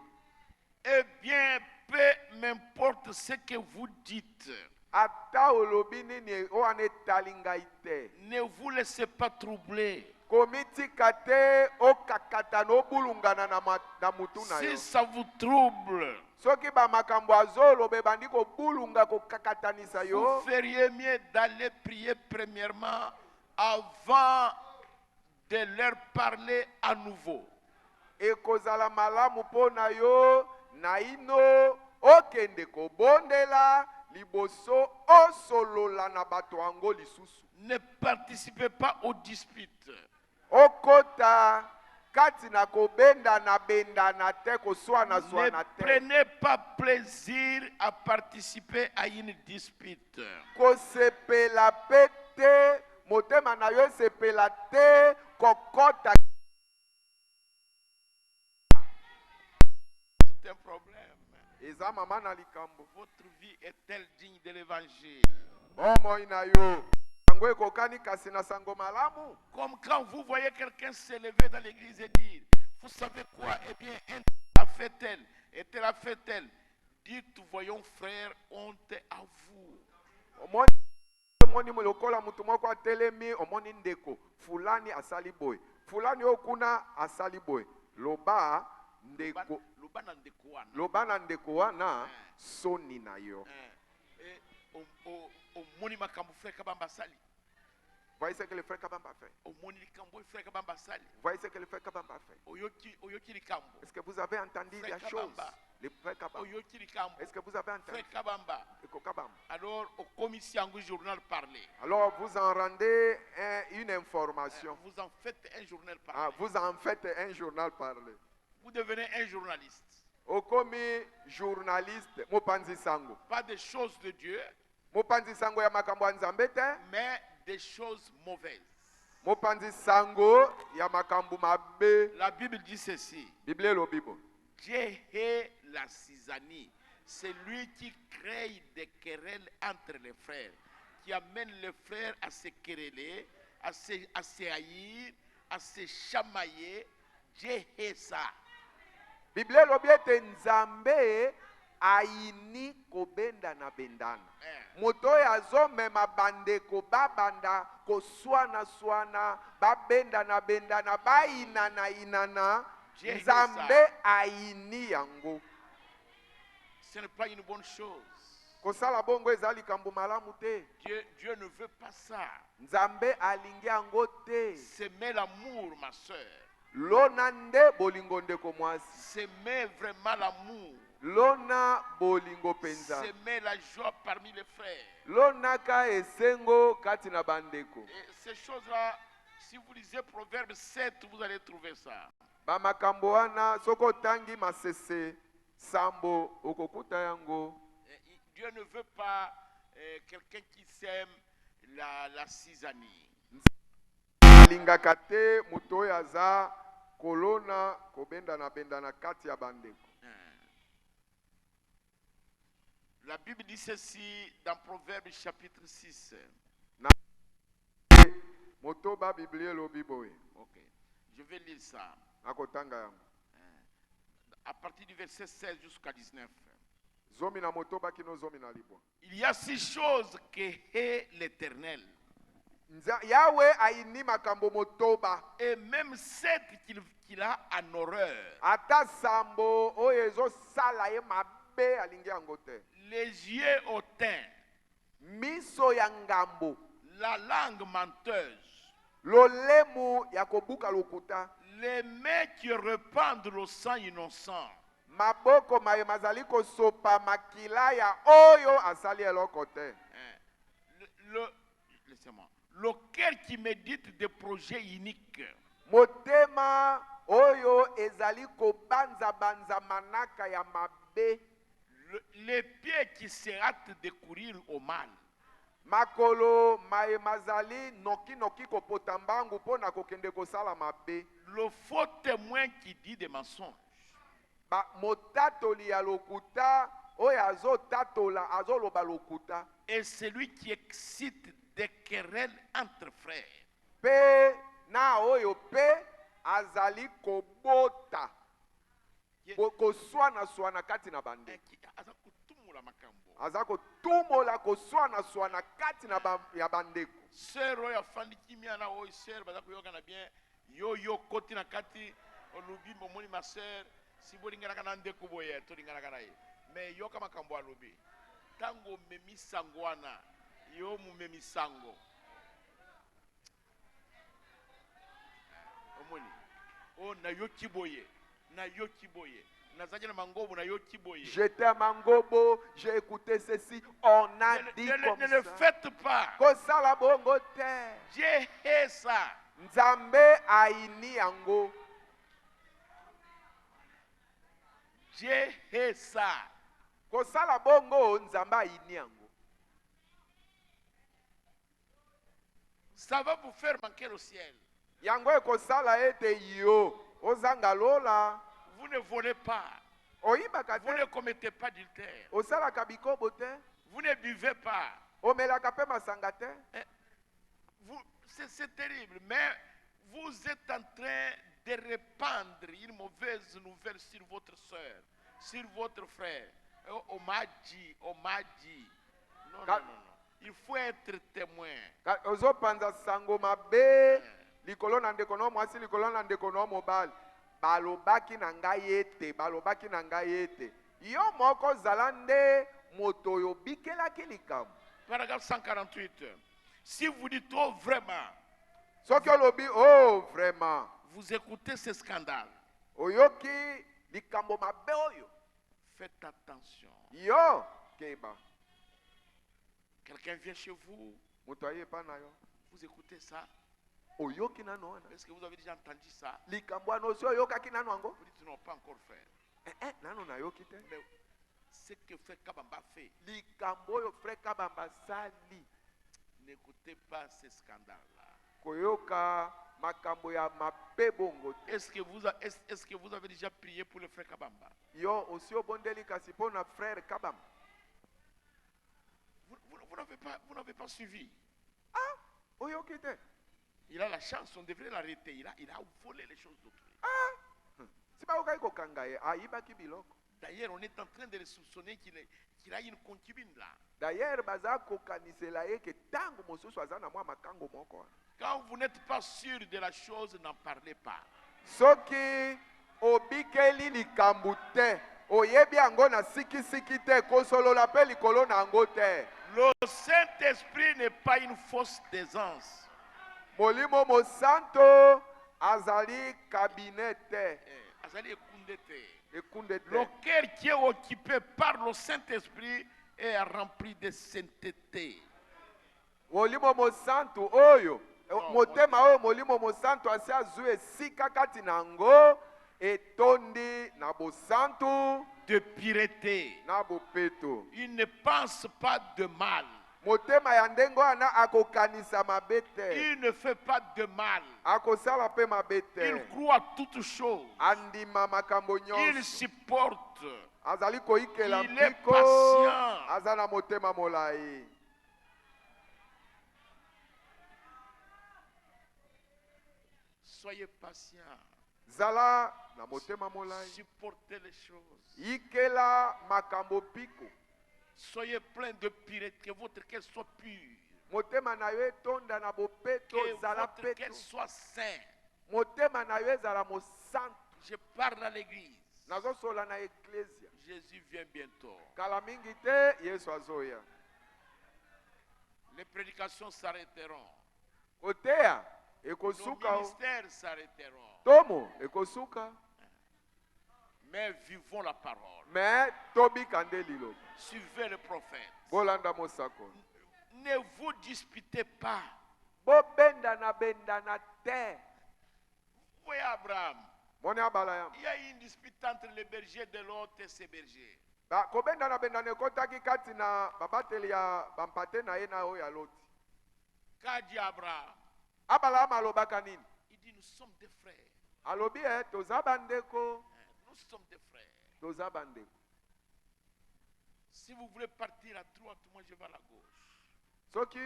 eh bien, peu m'importe ce que vous dites, ata olobi nini oyo etali ngai te, ne vous laissez pas troubler. komitika te okakata na obulungana na mutu na yo. Si ça vous trouble, soki bamakambo azoloba ebandi kobulunga kokakatanisa vous yo, feriez mieux d'aller prier premièrement avant de leur parler à nouveau. ekozala malamu mpo na yo na ino okende kobondela liboso osolola na bato yango lisusu. Ne participez pas aux disputes. okota kati na kobenda na benda na te koswana Ne swana te. prenez pas plaisir à participer à une dispute. kosepela pe te motema na yo esepela te kokota. Tout un problème. eza mama na likambo Votre vie est-elle digne de l'évangile? bomoi na yo yango ekokani kasi na sango malamu. Comme quand vous voyez quelqu'un se lever dans l'église et dire, vous savez quoi? Eh bien, un tel a fait tel, et tel a fait tel. Dites, voyons frère, honte à vous. omoni lokola mutu moko atelemi omoni ndeko fulani asali boye fulani okuna asali boye loba ndeko loba na ndeko wana soni na yo. Omoni makambo frère Kabamba sali. Voyez ce que le frère Kabamba fait. Omoni likambo frère Kabamba sali. Voyez ce que le frère Kabamba fait. Oyoki likambo. Est-ce que vous avez entendu la chose? Le frère Kabamba. Oyoki likambo. Est-ce que vous avez entendu? Frère Kabamba. Alors au commission du journal parler. Alors vous en rendez une information. Vous en faites un journal parler. Vous en faites un journal parler. Vous devenez un journaliste. Okomi journaliste mopanzi sango. Pas des choses de Dieu, mopanzi sango ya makambo ya Nzambe te, mais des choses mauvaises. mopanzi sango ya makambo mabe. La Bible dit ceci. Bible lo Bible. Dieu hait la cisanie. C'est lui qui crée des querelles entre les frères, qui amène les frères à se quereller, à se haïr, à se chamailler. Dieu hait ça. Bible lobi ete Nzambe aini kobenda na bendana. Moto azomema bandeko babanda koswana babenda na bendana bainana inana. Nzambe aini yango. Ce n'est pas une bonne chose. Kosala bongo ezali kambo malamu te. Dieu ne veut pas ça. Nzambe alingi yango te. S'aimer l'amour, ma soeur. Lona nde bolingo ndeko mwasi. S'aimer vraiment l'amour. Lona bolingo penza. S'aimer la joie parmi les frères. Lona ka esengo kati na bandeko. Et ces choses-là, si vous lisez Proverbe 7, vous allez trouver ça. Ba makambo wana soko tangi masese sambo okokuta yango. Dieu ne veut pas quelqu'un qui sème la cisanie. Lingaka te muto yaza kolona kobenda na benda na kati ya bandeko. La Bible dit ceci dans Proverbe chapitre 6. Motoba Biblie lo biboye. Ok. Je vais lire ça. Akotanga yango. À partir du verset 16 jusqu'à 19. Zomi na motoba kino zomi na libwa. Il y a 6 choses que hait l'Éternel. Yahweh aini makambo motoba. Et même 7 qu'il a en horreur. Ata sambo oyezo sala ye mabe alingi yango te. Les yeux hautains. Miso ya ngambo. La langue menteuse. Lolemu ya kobuka lokuta. Les mains qui répandent le sang innocent. Maboko maye mazali kosopa makila ya oyo asali eloko te. Laissez-moi. Le cœur qui médite des projets iniques. motema oyo ezali kobanza banza manaka ya mabe. Les pieds qui se hâtent de courir au mal. Makolo mazali noki noki kopota mbangu pona kokende kosala mabe. Le faux témoin qui dit des mensonges. Ba motatoli ya lokuta oyo azotatola azoloba lokuta. Et celui qui excite des querelles entre frères. Pe na oyo pe azali kobota koswana kati na bande. Aza kotumola koswana kati na ya bandeko. Sœur oyo afandi kimia na oyo sœur baza koyoka na bien yo koti na kati olobi momoni ma sœur si bolingana kana ndeko boye to lingana kana ye mais yo kama makambo alobi tango memi sango wana yo mumemi sango omoni o na yo kiboye na yo kiboye. J'étais à Mangobo, j'ai écouté ceci, on a dit comme ne le faites pas. Kosala bongo te. J'ai hé ça. Nzambe aini yango. J'ai hé ça. Kosala bongo nzambe aini yango. Ça va vous faire manquer le ciel. Yango ekosala ete yo ozanga lola. Vous ne volez pas. Vous ne commettez pas d'adultère. Vous ne buvez pas. C'est terrible, mais vous êtes en train de répandre une mauvaise nouvelle sur votre soeur, sur votre frère. On m'a dit. Non. Il faut être témoin. Balobaki na ngai ete yo moko zalande moto yo bikelaki likambo. Paragraphe 148. Si vous dites oh vraiment, soki olobi oh vraiment, vous écoutez ce scandale, oyoki likambo mabe oyo, faites attention. Yo keba. Quelqu'un vient chez vous, moto aye pa na yo, vous écoutez ça. Est-ce que vous avez déjà entendu ça? Vous dites non, pas encore faire. Mais ce que Frère Kabamba fait, n'écoutez pas ce scandale-là. Est-ce que vous avez déjà prié pour le Frère Kabamba? Vous n'avez pas suivi. Il a la chance, on devrait l'arrêter. Il a volé les choses d'autrui. D'ailleurs, on est en train de le soupçonner qu'il a une concubine là. Quand vous n'êtes pas sûr de la chose, n'en parlez pas. Le Saint-Esprit n'est pas une fausse aisance. Molimo mo santo azali kabinete. Azali ekundete. Ekundete. Le cœur qui est occupé par le Saint-Esprit est rempli de sainteté. Molimo mo santo oyo. Motema oyo molimo mo santo asi azue sika kati nango etondi na bo santo de pureté. Na bo peto. Il ne pense pas de mal. Il ne fait pas de mal. Il croit à toutes choses. Il supporte. Il est patient. Soyez patient. Supportez les choses. Soyez plein de pureté, que votre cœur soit pur. Que votre cœur soit saint. Je parle à l'église. Jésus vient bientôt. Les prédications s'arrêteront. Nos ministères s'arrêteront. Mais vivons la parole. Suivez le prophète. Ne vous disputez pas. voyez Abraham, moni Abraham. il y a eu une dispute entre les bergers de l'autre et ses bergers. Kobenda na bendana ekotaki kati na babateli ya bampate na ye na oyo ya Loti. Qu'a dit Abraham? Abraham alobaka nini? Il dit, nous sommes des frères. Alobi toza bandeko, Nous sommes des frères. toza bandeko. Si vous voulez partir à droite, moi je vais à la gauche. Soki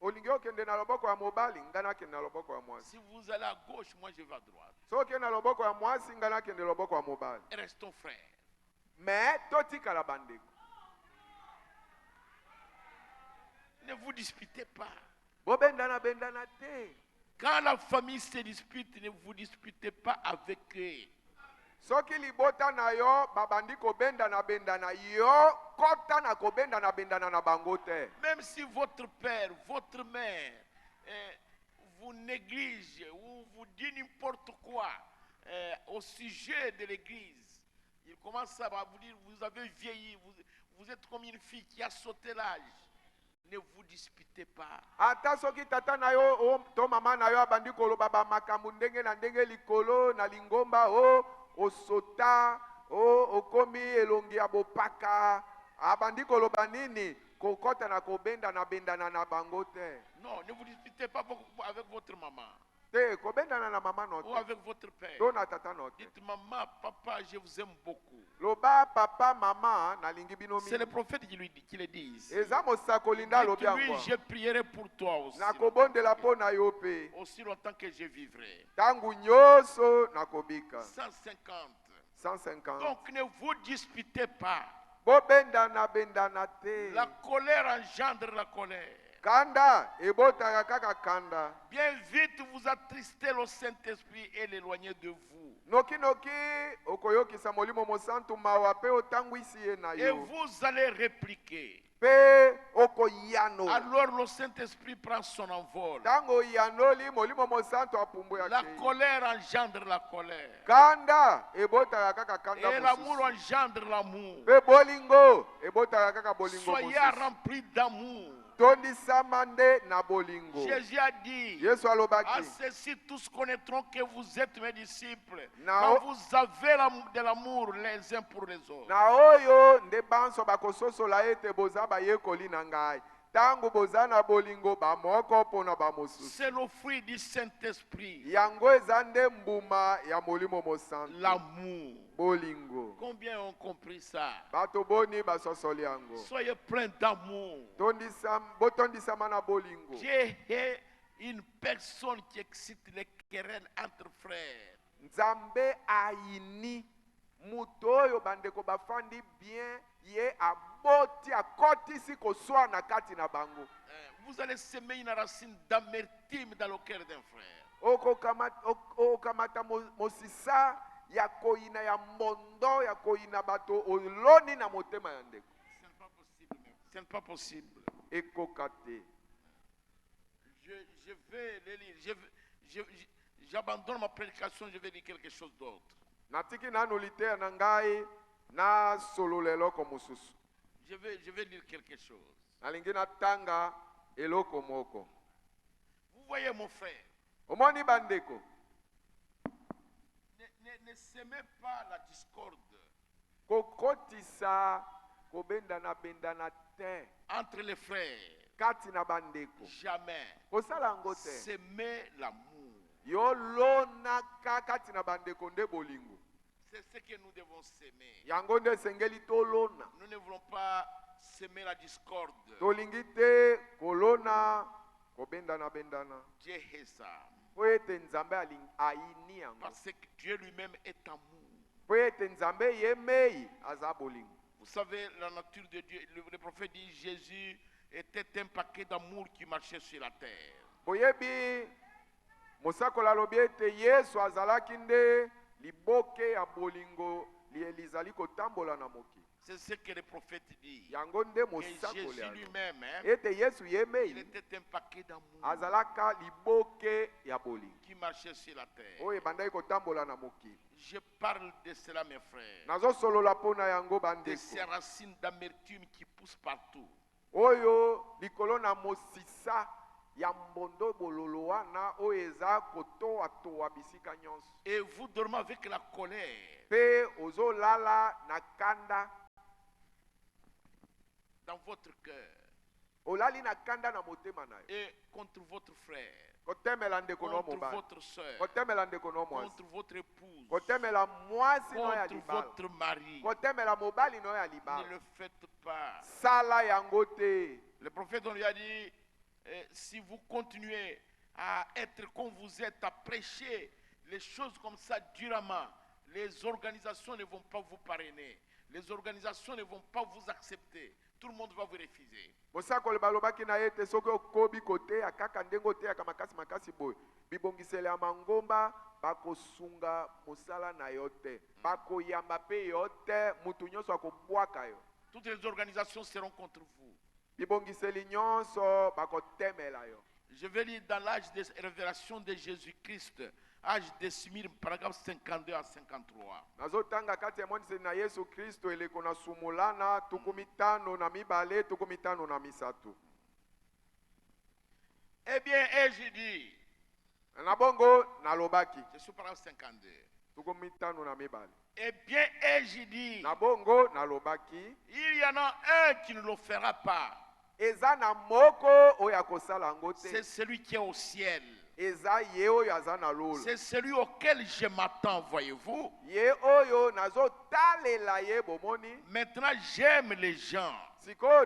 olingi okende na loboko ya mobali, ngana akende na loboko ya mwasi. Si vous allez à gauche, moi je vais à droite. Soki na loboko ya mwasi, ngana akende loboko ya mobali. Restons frères. Mais totikala bandeko. Ne vous disputez pas. Bobendana bendana te. Quand la famille se dispute, ne vous disputez pas avec eux. Soki libota na yo babandi kobendana bendana yo kota na kobendana bendana na bango te. Même si votre père, votre mère vous néglige ou vous dit n'importe quoi au sujet de l'église, il commence à vous dire, vous avez vieilli, vous êtes comme une fille qui a sauté l'âge. Ne vous disputez pas. Ata soki tata na yo to mama na yo abandi koloba ba makambo ndenge na ndenge likolo na lingomba osota okomi elongi ya bopaka abandi koloba nini kokota na kobenda na bendana na bango te. Non, ne vous disputez pas avec votre maman. Te kobendana na mama no Ou te. avec votre père. To na tata no te. Dites maman, papa, je vous aime beaucoup. Loba papa mama na lingi bino C'est le mingi. prophète qui le dit. Eza mosakoli nda lobi Dites-lui, yango. je prierai pour toi aussi. Na kobondela po na yo pe. Aussi longtemps que je vivrai. Tangu nyoso na kobika. 150. 150. Donc ne vous disputez pas. Bobendana bendana te. La colère engendre la colère. Kanda ebotaka kaka kanda. Bien vite vous attristez le Saint-Esprit et l'éloignez de vous. Noki noki okoyokisa molimo mosantu mawa pe otangwisi ye na Et yo. vous allez répliquer. Pe okoyano. Alors le Saint-Esprit prend son envol. Tango yanoli molimo mosantu apumbu ya La kei. colère engendre la colère. Kanda ebotaka kaka kanda Et l'amour mosusu. engendre l'amour. Pe bolingo ebotaka kaka bolingo Soyez mosusu. remplis d'amour. Tondisama nde na bolingo. Jésus a dit, Yesu à alobaki. ceci tous connaîtront que vous êtes mes disciples. Nao- Quand vous avez de l'amour les uns pour les autres. Na oyo nde banso bakososola ete boza bayekoli na ngai. Tango boza na bolingo bamoko mpona bamosusu. C'est le fruit du Saint-Esprit. Yango eza nde mbuma ya molimo mosantu. L'amour. Bolingo. Combien ont compris ça? Bato boni basosoli yango. Soyez pleins d'amour. Botondisama na bolingo. Dieu est une personne qui excite les querelles entre frères. Nzambe aini mutu oyo bandeko bafandi bien ye aboti akotisi koswa na kati na bango. Vous allez semer une racine d'amertume dans le cœur d'un frère. Okamata mosisa ya koina ya mondo ya koina bato oloni na motema ya ndeko. Ce n'est pas possible. Ce n'est pas possible. Ekoka te. Je vais les lire. J'abandonne ma prédication, je vais dire quelque chose d'autre. Natiki nanu liteya na ngai na solola eloko mosusu. Je vais lire quelque chose. Nalingi natanga eloko moko. Vous voyez mon frère, Omoni bandeko. ne semez pas la discorde Kokotisa kobendana bendana te. entre les frères. Kati na bandeko. Jamais. Kosala ngo te. Semez l'amour. Yo lonaka kati na bandeko nde bolingo. C'est ce que nous devons s'aimer. Yango nde sengeli tolona. Nous ne voulons pas semer la discorde. Tolingi te kolona kobendana bendana. Dieu est ça. Po ete nzambe aini yango. Parce que Dieu lui-même est amour. Po ete nzambe ye mei aza bolingo. Vous savez, la nature de Dieu, le prophète dit Jésus était un paquet d'amour qui marchait sur la terre. Boyebi mosakola lobi ete Yesu azalaki nde liboke ya bolingo lizali kotambola na moki. C'est ce que le prophète dit. Yango nde Que mosakola. Jésus lui-même, Ete Yesu ye il mei était un paquet d'amour azalaka liboke ya bolingo. qui marchait sur la terre. Oyo ebandaki kotambola na moki. Je parle de cela, mes frères. Nazosolola mpona yango De bandeko. ces racines d'amertume qui poussent partout. Oyo likolo na mosisa ya mbondo bololo wana oyo eza kotoatoa bisika nyonso Et vous dormez avec la colère mpe ozolala na kanda dans votre cœur olali na kanda na motema na yo et contre votre frère, kotemela ndeko no contre mobali votre soeur, kotemela ndeko no mwasi contre votre épouse, kotemela mwasi no ya contre libala votre mari. kotemela mobali no ya Ne libala le faites pas. sala yango te. Le prophète, on lui a dit, si vous continuez à être comme vous êtes, à prêcher les choses comme ça durement, les organisations ne vont pas vous parrainer. Les organisations ne vont pas vous accepter. Tout le monde va vous refuser. mosakoli balobaki na ye te soki okobi koteya kaka ndenge oteyaka makasi boye bibongiseli ya mangomba bakosunga mosala na yo te bakoyamba mpe yo te mutu nyonso akobwaka yo Toutes les organisations seront contre vous. bibongiseli nyonso bakotemela yo. Je vais lire dans l'âge de révélation de Jésus-Christ, âge de Smir, paragraphe 52 à 53. nazotanga kati ya moniseli na yesu kristo eleko na sumulana tukumi tano na mibale tukumi tano na misatu. Eh bien, ai-je dit, na bongo nalobaki je suis paragraphe 52. tukumi tano na mibale Eh bien, ai-je dit, na bongo nalobaki il y en a un qui ne le fera pas. eza na moko oyo akosala yango C'est te celui qui est au ciel. eza ye oyo aza na lola C'est celui auquel je m'attends, voyez-vous. ye oyo nazotalela ye bomoni Maintenant, j'aime les gens sikoyo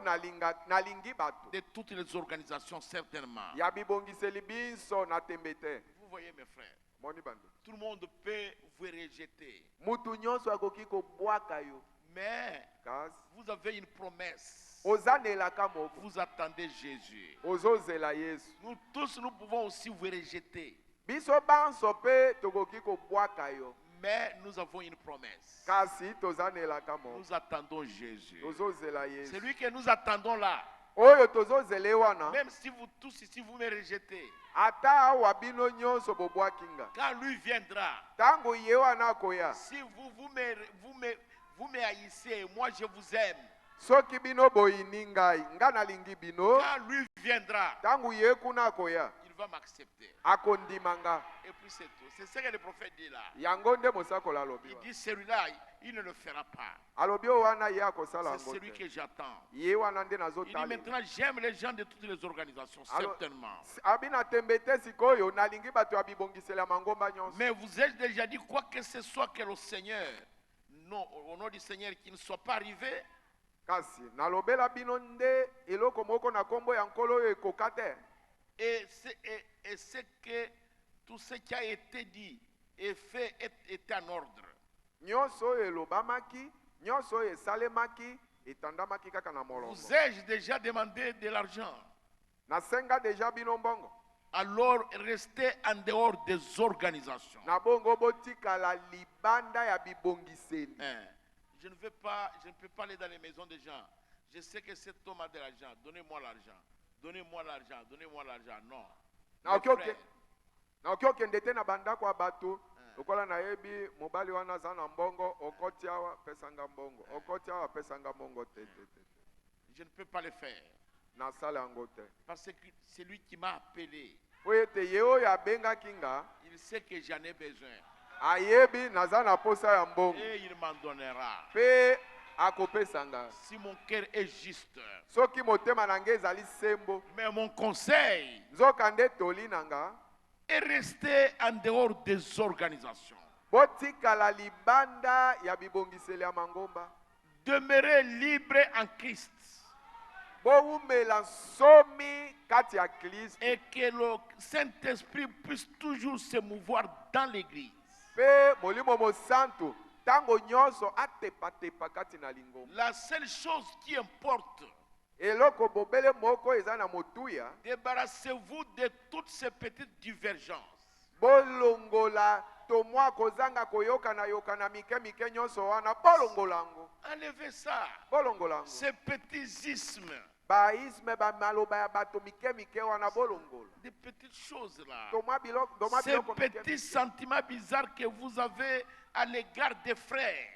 nalingi bato de toutes les organisations, certainement. ya bibongiseli biso na tembe te. Vous voyez, mes frères, moni bando tout le monde peut vous rejeter. mutu nyonso akoki kobwaka yo Mais kasi vous avez une promesse. ozanelaka moko Vous attendez Jésus. ozozela yesu Nous tous, nous pouvons aussi vous rejeter. biso banso mpe tokoki kobwaka yo Mais nous avons une promesse. kasi tozanelaka moko Nous attendons Jésus. tozozela yesu Celui que nous attendons là, oyo tozozele wana même si vous tous ici vous me rejetez, ata awa bino nyonso bobwaki nga quand lui viendra, ntango ye wana akoya si vous me haïssez, moi je vous aime. soki bino boyini ngai nga nalingi bino Quand lui viendra, ntango ye kuna akoya il va m'accepter. akondima nga Et puis c'est tout. C'est ce que le prophète dit là. yango nde mosakoli alobi Il wana. dit celui-là, il ne le fera pas. alobi oyo wana ye akosala C'est yango celui te que j'attends. ye wana nde Il dit nazotalela maintenant, j'aime les gens de toutes les organisations, Alors, certainement. abi na tembe te sikoyo nalingi bato ya bibongiseli ya mangomba nyonso Mais vous ai déjà dit quoi que ce soit que le Seigneur, non, au nom du Seigneur, qui ne soit pas arrivé, kasi nalobela bino nde eloko moko na nkombo ya nkolo oyo ekoka te et tout ce qui a été dit et fait est en ordre. nyonso oyo elobamaki nyonso oyo esalemaki etandamaki kaka na molongo Vous ai-je déjà demandé de l'argent? nasenga deja bino mbongo Alors restez en dehors des organisations. na bongo botikala libanda ya bibongiseli Hein. Je ne peux pas aller dans les maisons des gens. Je sais que cet homme a de l'argent. Donnez-moi l'argent. Donnez-moi l'argent. Donnez-moi l'argent. Non. naoki Mes oke- frères, naoki okende te na bandako ya bato lokola nayebi mobali wana aza na mbongo okoti awa pesanga mbongo okoti awa pesanga mbongo te te te te. je ne peux pas le faire. nasala yango te Parce que c'est lui qui m'a appelé. po ete ye oyo abengaki nga Il sait que j'en ai besoin. ayebi naza na posa ya mbongo Et il m'en donnera. mpe akopesa nga Si mon cœur est juste. soki motema na ngai ezali sembo Mais mon conseil nzoka nde toli na nga est rester en dehors des organisations. botikala libanda ya bibongiseli ya mangomba Demeurez libre en Christ. bowumela nsomi kati ya kristo Et que le Saint-Esprit puisse toujours se mouvoir dans l'église. mpe molimo mosantu ntango nyonso atepatepa kati na lingomba La seule chose qui importe, eloko bobele moko eza na motuya débarrassez-vous de toutes ces petites divergences. bolongola to mwa kozanga koyokana mike nyonso wana bolongola yango Enlevez ça. bolongola yango Ces petits ismes, baisme bamaloba ya bato mike wana bolongola des petites choses là. to mwa Ces petits sentiments bizarres que vous avez à l'égard des frères.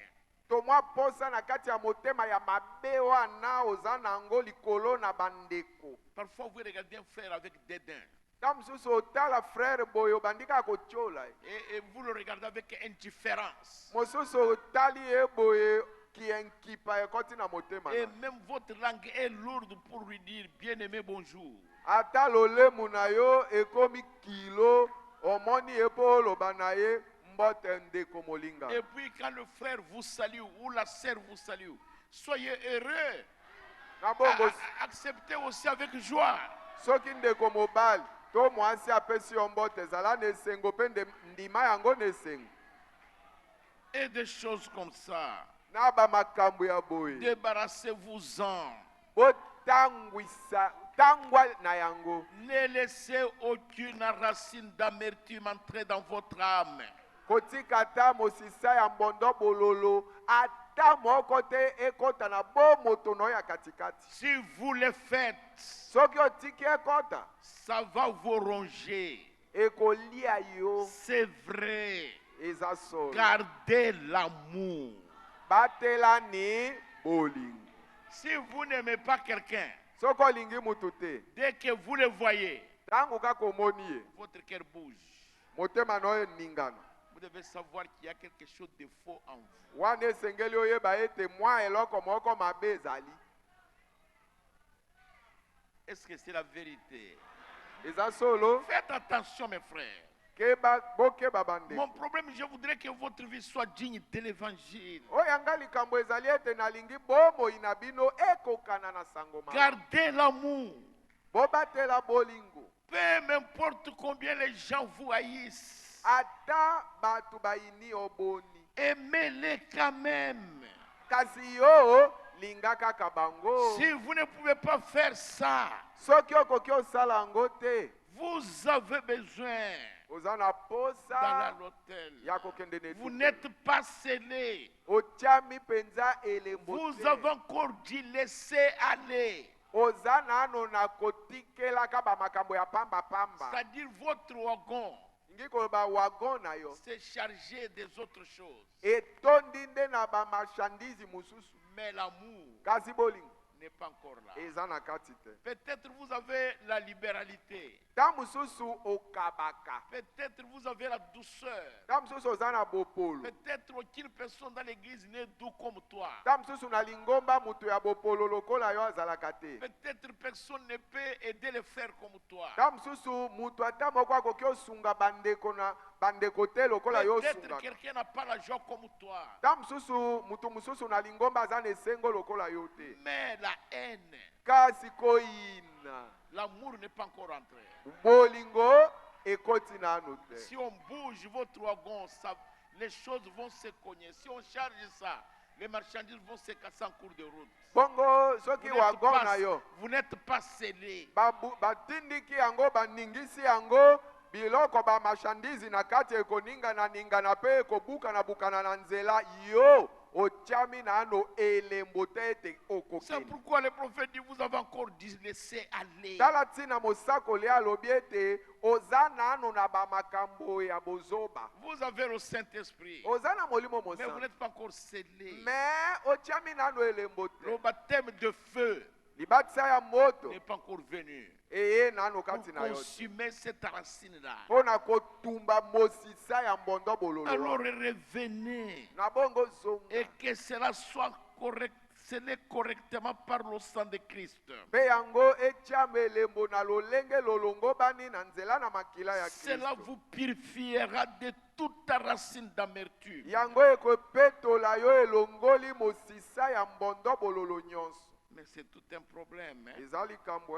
tomwa posa na kati ya motema ya mabe wana oza nango likolo na bandeko. Parfois, vous regardez un frère avec dédain. Ta mosusu otala frère boyo bandika kotiola. Et vous le regardez avec indifférence. Mosusu otali ye boye ki enkipa ekoti na motema. Et même votre langue est lourde pour lui dire bien-aimé, bonjour. Ata lolemu na yo ekomi kilo omoni epo oloba na ye mbote ndeko molinga. Et puis quand le frère vous salue ou la sœur vous salue, soyez heureux. Na bongo Acceptez aussi avec joie. soki ndeko mobali to mwasi apesi yo mbote ezala na esengo mpe ndima yango na esengo. Et des choses comme ça. Na bamakambo ya boye Débarrassez-vous-en. botangwisa tangwa na yango. Ne laissez aucune racine d'amertume entrer dans votre âme. Kotika ta mosisa ya mbondo bololo ata moko te ekota na bomoto no ya katikati. Si vous le faites, Soki otiki ekota ça va vous ronger. ekolia yo. C'est vrai. Eza solo. Gardez l'amour. Batelani bolingo. Si vous n'aimez pas quelqu'un, Soko olingi mutu te dès que vous le voyez, tangu kaka omoni ye votre cœur bouge. motema na oyo eningana. Vous devez savoir qu'il y a quelque chose de faux en vous. Wana esengeli oyeba ete mwa eloko moko mabe ezali. Est-ce que c'est la vérité? Eza solo. Faites attention, mes frères. Bokeba bandeko. Mon problème, je voudrais que votre vie soit digne de l'évangile. Oyanga likambo ezali ete nalingi bomoi na bino ekokana na sango malamu. Gardez l'amour. Bobatela bolingo. Peu importe combien les gens vous haïssent, Ata batu bayini oboni. aimez-les quand même. Kasi yo linga kaka bango. Si vous ne pouvez pas faire ça, Soki okoki osala yango te, vous avez besoin oza na d'aller à posa l'hôtel. ya kokende netu. Vous n'êtes pas scellés. Otiami penza elembo Vous te. avez encore dit laisser aller. Oza nano na kotikelaka bamakambo ya pamba pamba. C'est-à-dire votre wagon Ngi koloba wagon na yo s'est chargé des autres choses. etondi nde na bamarchandise mosusu. Mais l'amour Kasi bolingo n'est pas encore là. eza na kati te. Peut-être vous avez la libéralité. Ta mosusu okabaka. Peut-être vous avez la douceur. Ta mosusu oza na bopolo. Peut-être aucune personne dans l'église n'est doux comme toi. Ta mosusu na lingomba mutu ya bopolo lokola yo azalaka te. Peut-être personne ne peut aider les frères comme toi. Ta mosusu mutu ata moko akoki osunga bandeko na bandeko te lokola yo Peut-être osunga. quelqu'un n'a pas la joie comme toi. Ta mosusu mutu mosusu na lingomba aza na esengo lokola yo te. Mais la haine, Kasi koyina l'amour n'est pas encore entré. bolingo ekoti nanu te. Si on bouge votre wagon, les choses vont se cogner. Si on charge ça, les marchandises vont se casser en cours de route. Bongo soki wagon na yo Vous n'êtes pas scellés. batindiki yango baningisi yango biloko bamarchandise na kati ekoningana ningana mpe ekobuka na bukana na nzela yo otiami nano elembo te ete C'est okokende. pourquoi le prophète dit, vous avez encore dit laisser aller. Tala ntina mosakoli alobi ete oza nano na bamakambo ya bozoba. Vous avez le Saint-Esprit. Oza na molimo Mais vous mosantu. n'êtes pas encore scellés. Mais otiami nano elembo Le te. baptême de feu Libatisa ya moto n'est pas encore venu. eye nano Pour kati na yo te. consumer cette racine-là. Mpona kotumba mosisa ya mbondo bololo Alors wana. revenez. Na bongo zonga. Et que cela soit correct, scellé correctement par le sang de Christ. Mpe yango etiama elembo na lolenge lolongo bani na nzela na makila ya Cela Kristo. vous purifiera de toute racine d'amertume. Yango ekopetola yo elongoli mosisa ya mbondo bololo nyonso. Mais c'est tout un problème. Hein? Eza likambo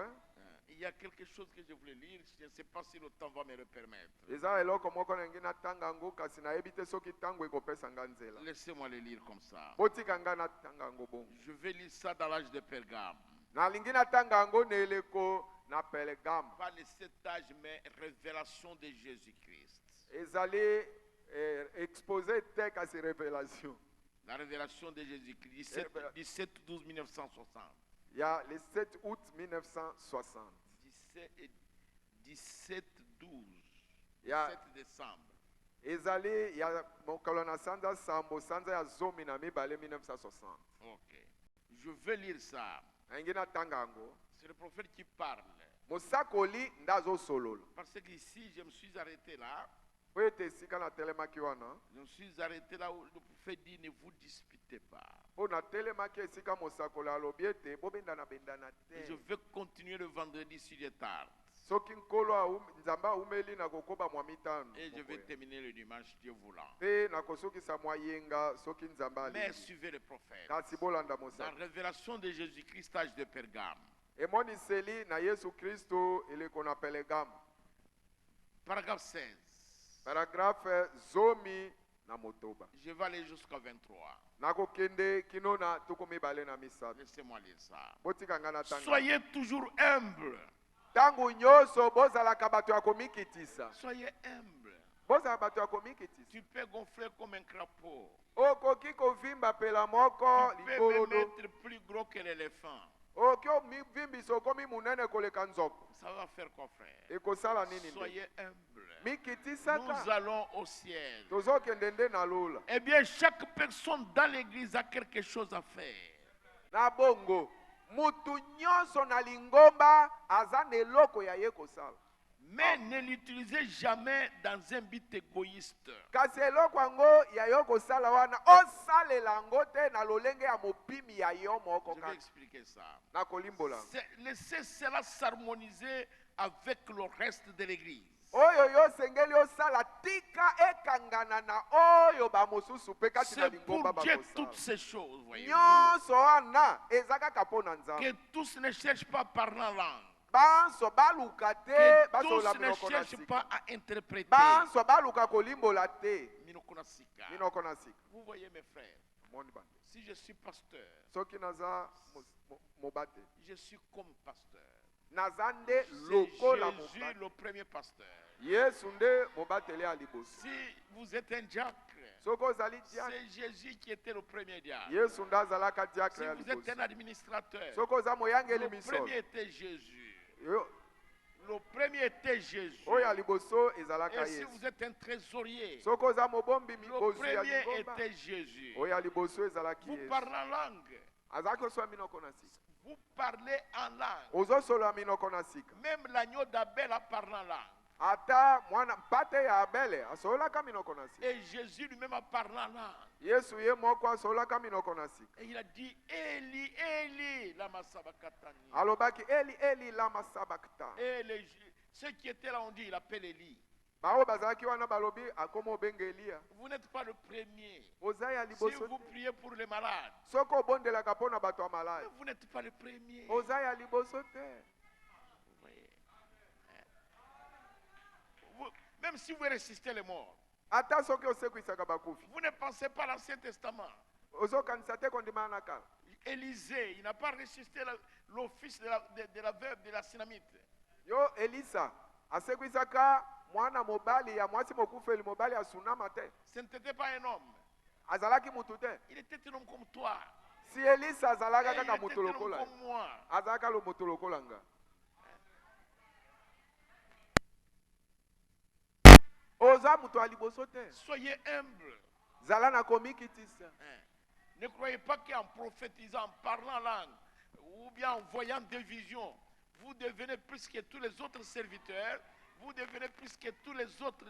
Il y a quelque chose que je voulais lire, je ne sais pas si le temps va me le permettre. eza eloko moko na ngai natanga yango kasi nayebi te soki ntango ekopesa nga nzela. Laissez-moi le lire comme ça. Botika ngai natanga yango bongo. Je vais lire ça dans l'âge de Pergame. Nalingi natanga yango na eleko na Pergame. Pas le cet âge, mais révélation de Jésus-Christ. Ezali exposé te kasi révélation. La révélation de Jésus-Christ, 17-12 1960. Il y a le 7 août 1960. 17-12. Il y a 7 décembre. ezali ya mokolo na sanza sambo sanza ya zomi na mibale 1960. Ok. Je vais lire ça. Aingi natanga yango. C'est le prophète qui parle. Mosakoli ndazo solola. Parce qu'ici, je me suis arrêté là. Po ete esika natelemaki wana. Je me suis arrêté là où le prophète dit ne vous disputez pas. Po natelemaki esika mosakoli alobi ete bobendana bendana Et je te. vais continuer le vendredi si je tarde. Soki nkolo nzambe aumeli na kokoba mwa mitano. Et je vais terminer le dimanche, Dieu voulant. Pe nakosukisa mwa yenga soki nzambe Mais ali. suivez le prophète. Kasi bolanda La mosaka. révélation de Jésus-Christ, âge de Pergame. Emoniseli na Yesu Kristo eleko na Pelegam. Paragraphe 16. Paragraphe zomi na motoba. Je vais aller jusqu'à 23. Nakokende kino na tuku mibale na misato. Laissez-moi lire ça. Botika nga na tanga. Soyez toujours humble. Tangu nyonso bozalaka bato ya komikitisa. Soyez humble. Bozala bato ya komikitisa. Tu peux gonfler comme un crapaud. Okoki kovimba pela moko Tu peux me likolodo. mettre plus gros que l'éléphant. Oki omivimbisa okomi munene koleka nzoko. Ça va faire quoi, frère? Ekosala nini nde? Soyez humble. Nous Mikitisaka. allons au ciel. Tozokende nde na lola. Eh bien, chaque personne dans l'église a quelque chose à faire. Na bongo. Mutu nyonso na lingomba aza na eloko ya ye kosala. Mais ne l'utilisez jamais dans un but égoïste. Kasi eloko yango ya yo kosala wana osalela yango te na lolenge ya mopimi ya yo moko Je vais kaka. expliquer ça. Na kolimbola. Laissez cela s'harmoniser avec le reste de l'église. Oyo yo sengeli osala tika ekangana na oyo ba mosusu pe kati na C'est pour lingomba Dieu bakosala. toutes ces choses, voyez. Nyonso wana eza kaka mpo na Que Nzambe. tous ne cherchent pas à parler en langue. Banso baluka te Que basola tous ne minoko na cherchent sika. pas à interpréter. Banso baluka kolimbola te Minoko na sika. minoko na sika. Vous voyez mes frères, Moni bande. si je suis pasteur, Soki naza mobate. je suis comme pasteur. Naza nde C'est lokola Jésus mobate. le premier pasteur. Yesu nde mobateli ya liboso. Si vous êtes un diacre, Soki ozali diacre, c'est Jésus qui était le premier diacre. Yesu nde azalaka Si diacre ya vous êtes liboso. un administrateur, Soki oza moyangeli le misolo. premier était Jésus. Yo- Le premier était Jésus. oyo ya liboso Et ezalaka si Yesu. vous êtes un trésorier, Soki oza mobombi le bozwi ya premier lingomba, était Jésus. oyo ya liboso ezalaki Vous Yesu. parlez en langue. Azalaki osolola minoko na sika. Vous parlez en langue. Ozosolola minoko na sika. Même l'agneau d'Abel a parlé en langue. Ata mwana mpate ya Abele asololaka minoko na sika. Et Jésus lui-même a parlé en langue. Yesu ye moko asololaka minoko na sika. Et il a dit, Eli, Eli, lama sabakatani. Alobaki Eli Eli lama sabakta. Et ceux qui étaient là ont dit, il appelle Eli. Bao bazalaki wana balobi akoma obenga Eliya. Vous n'êtes pas le premier. Oza ya Si liboso. vous priez pour les malades, Soko obondelaka mpona bato ya maladi. vous n'êtes pas le premier. Oza ya liboso te. Vous voyez. Même si vous ressuscitez les morts, Ata soki osekwisaka bakufi. vous ne pensez pas à l'Ancien Testament. Ozokanisa te kondimana na kala. Élisée, il n'a pas ressuscité le fils de la veuve de la Sunamite. Yo Elisa asekwisaka mwana mobali ya mwasi mokufeli mobali asunama te. Ce n'était pas un homme. Azalaki mutu te. Il était un homme comme toi. Si Elisa Et azalaka il kaka était mutu un homme lokola. comme moi. Azalaka lo mutu lokola nga. Oza mutu ya liboso te. Soyez humble. Zala na komikitisa. Ne croyez pas qu'en prophétisant, en parlant langue, ou bien en voyant des visions, vous devenez plus que tous les autres serviteurs, vous devenez plus que tous les autres,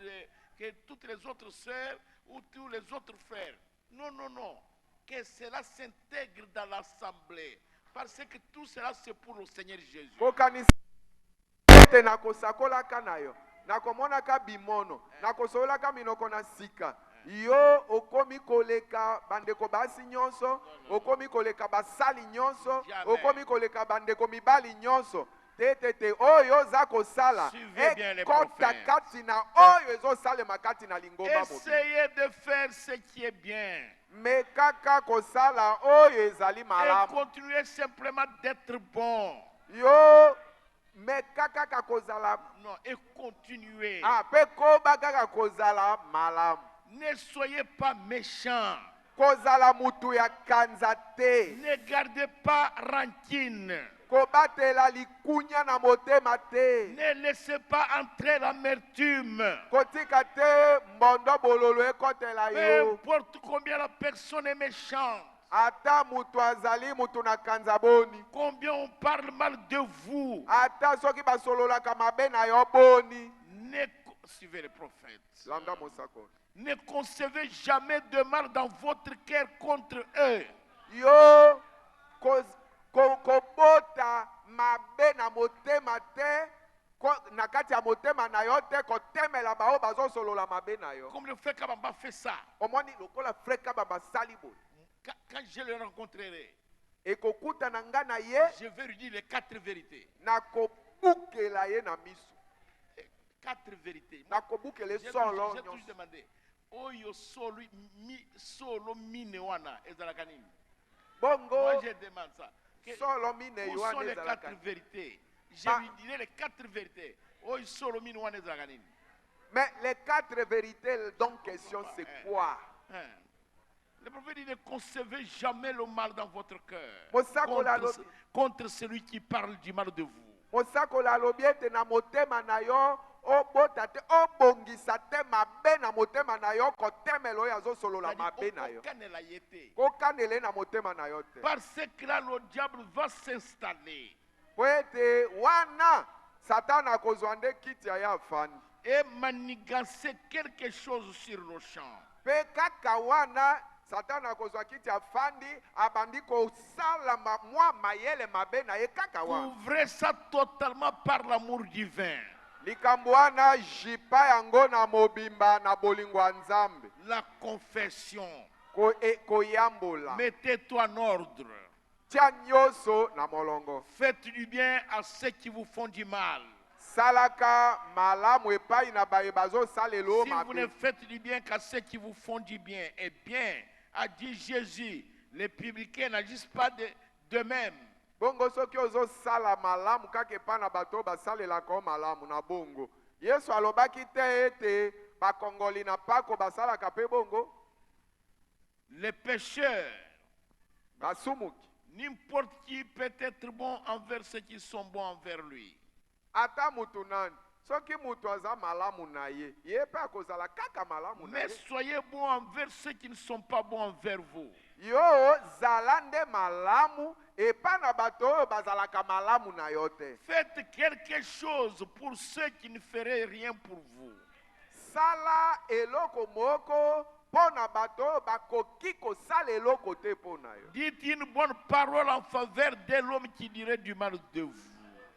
que toutes les autres sœurs ou tous les autres frères. Non, non, non. Que cela s'intègre dans l'assemblée. Parce que tout cela, c'est pour le Seigneur Jésus. Kokanisa te na kosakolaka na yo. Na komonaka bimono. Na kosolaka minoko na sika. Yo okomi koleka bandeko basi nyonso, okomi koleka basali nyonso, okomi koleka bandeko mibali nyonso. Te oyo za kosala. Suivez bien les Kota prophètes. kati na oyo ezosala makati na lingomba mobi. Essayez de faire ce qui est bien. Me kaka kosala oyo ezali Et malamu. continuez simplement d'être bon. Yo me kaka ka kozala Non, et continuez. pe koba kaka kozala malamu. Ne soyez pas méchants. kozala mutu ya kanza te, Ne gardez pas rancune. kobatela likunya na motema te, Ne laissez pas entrer l'amertume. kotika te mbondo bololo ekotela Peu yo. importe combien la personne est méchante, Ata mutu azali mutu na kanza boni, combien on parle mal de vous, ata soki basololaka mabe na yo boni, suivez les prophètes. landa mosako. Ne concevez jamais de mal dans votre cœur contre eux. Yo kobota mabe na motema te, na kati ya motema na yo te, kotemela bao bazosolola mabe na yo. Comme le frère Kabamba fait ça. Omoni lokola freka baba sali boy. Quand je le rencontrerai, Ekokuta na nga na ye, je vais lui dire les 4 vérités. na kobukela ye na misu. 4 vérités. Na kobukele J'ai solo toujours nyonso. demandé. Oyo solo mine wana ezalaka nini? Bongo Moi je demande ça. solo mine Où sont yoane les 4 ezalaka. vérités? Je Bah. lui dirai les 4 vérités. Oyo solo mine wana ezalaka nini? Mais les 4 vérités dont question c'est quoi? Hein. Le prophète dit ne concevez jamais le mal dans votre cœur Mosakola contre celui qui parle du mal de vous. Mosakola lobi ete na motema na yo obota te obongisa te mabe na motema na yo kotemela oyo azosolola mabe na yo. Okanela ye te. Kokanele na motema na yo te. Parce que là le diable va s'installer Po ete wana Satan akozwa nde kiti ya ye afandi. et manigancer quelque chose sur nos champs. Pe kaka wana Satan akozwa kiti afandi abandi kosala mwa mayele mabe na ye kaka wana. Couvrez ça totalement par l'amour divin. Likambo wana jipa yango na mobimba na bolingo ya Nzambe. La confession. Koyambola. Mettez-toi en ordre. Tia nyonso na molongo. Faites du bien à ceux qui vous font du mal. Salaka malamu epai na baye bazo salelo Si vous ne mabe. faites du bien qu'à ceux qui vous font du bien, eh bien, a dit Jésus, les publicains n'agissent pas de même. Bongo soki ozo sala malamu kaka epai na bato basalelaka malamu na bongo. Yesu alobaki te ete bakongoli na pako basalaka pe bongo. Les pécheurs, Basumuki. n'importe qui peut être bon envers ceux qui sont bons envers lui. Ata mutu nani. Soki mutu aza malamu na ye. Ye pe akozala kaka malamu na Mais ye. soyez bons envers ceux qui ne sont pas bons envers vous. Yo zalande malamu epai na bato oyo bazalaka malamu na yo te. Faites quelque chose pour ceux qui ne feraient rien pour vous. Sala eloko moko pona bato oyo bakoki kosala eloko te pona yo. Dites une bonne parole en faveur de l'homme qui dirait du mal de vous.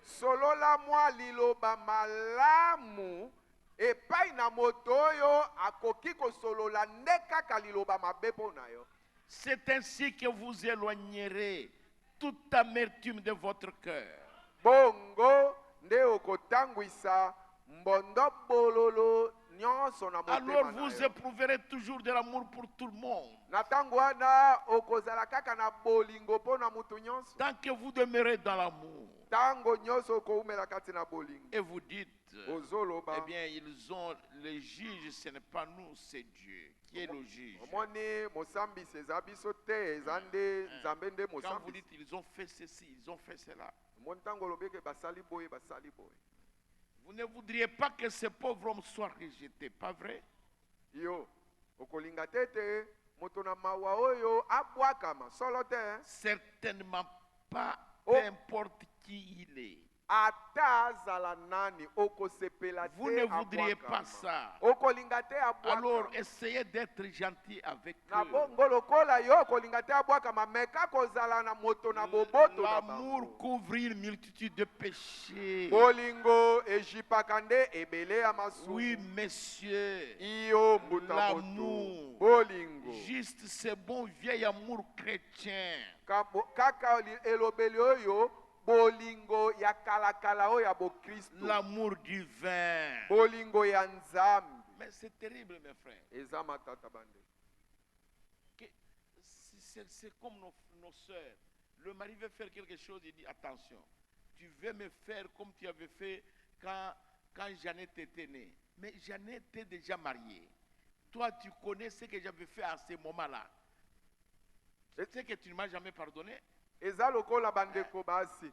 Solola mwa liloba malamu epai na moto oyo akoki kosolola nde kaka liloba mabe pona yo. C'est ainsi que vous éloignerez toute amertume de votre cœur. Bongo nde okotangwisa mbondo bololo nyonso na Alors motema na vous yo. éprouverez toujours de l'amour pour tout le monde. Na ntango wana okozala kaka na bolingo mpo na mutu nyonso. Tant que vous demeurez dans l'amour. Ntango nyonso okoumela kati na bolingo. Et vous dites, Ozoloba. eh bien, ils ont les juges, ce n'est pas nous, c'est Dieu qui est le juge. Omoni mosambisi eza biso te eza nde Nzambe nde Quand vous mosambisi. dites, ils ont fait ceci, ils ont fait cela, Omoni ntango olobeke basali boye basali boye. vous ne voudriez pas que ce pauvre homme soit rejeté, pas vrai? Yo okolinga te ete moto na mawa oyo abwakama solo te. Certainement pas, Oh. peu importe qui il est. Ata azala nani okosepela te Vous ne voudriez abwakama. pas ça. Okolinga te abwakama. Alors essayez d'être gentil avec Na eux. bongo lokola yo okolinga te abwakama meka kozala na moto na boboto na L'amour bango. couvre une multitude de péchés. Bolingo ejipaka nde ebele ya masumu. Oui, messieurs. Iyo mbuta L'amour. moto. Bolingo. Juste ce bon vieil amour chrétien. Kaka elobeli oyo bolingo ya kalakala oyo ya bokristo. L'amour divin. Bolingo ya Nzambe. Mais c'est terrible, mes frères. Eza matata bande. C'est comme nos sœurs. Le mari veut faire quelque chose, il dit attention, tu veux me faire comme tu avais fait quand Jeannette était née. Mais Jeannette était déjà mariée. Toi, tu connais ce que j'avais fait à ce moment-là. C'est que tu ne m'as jamais pardonné. eza lokola bandeko basi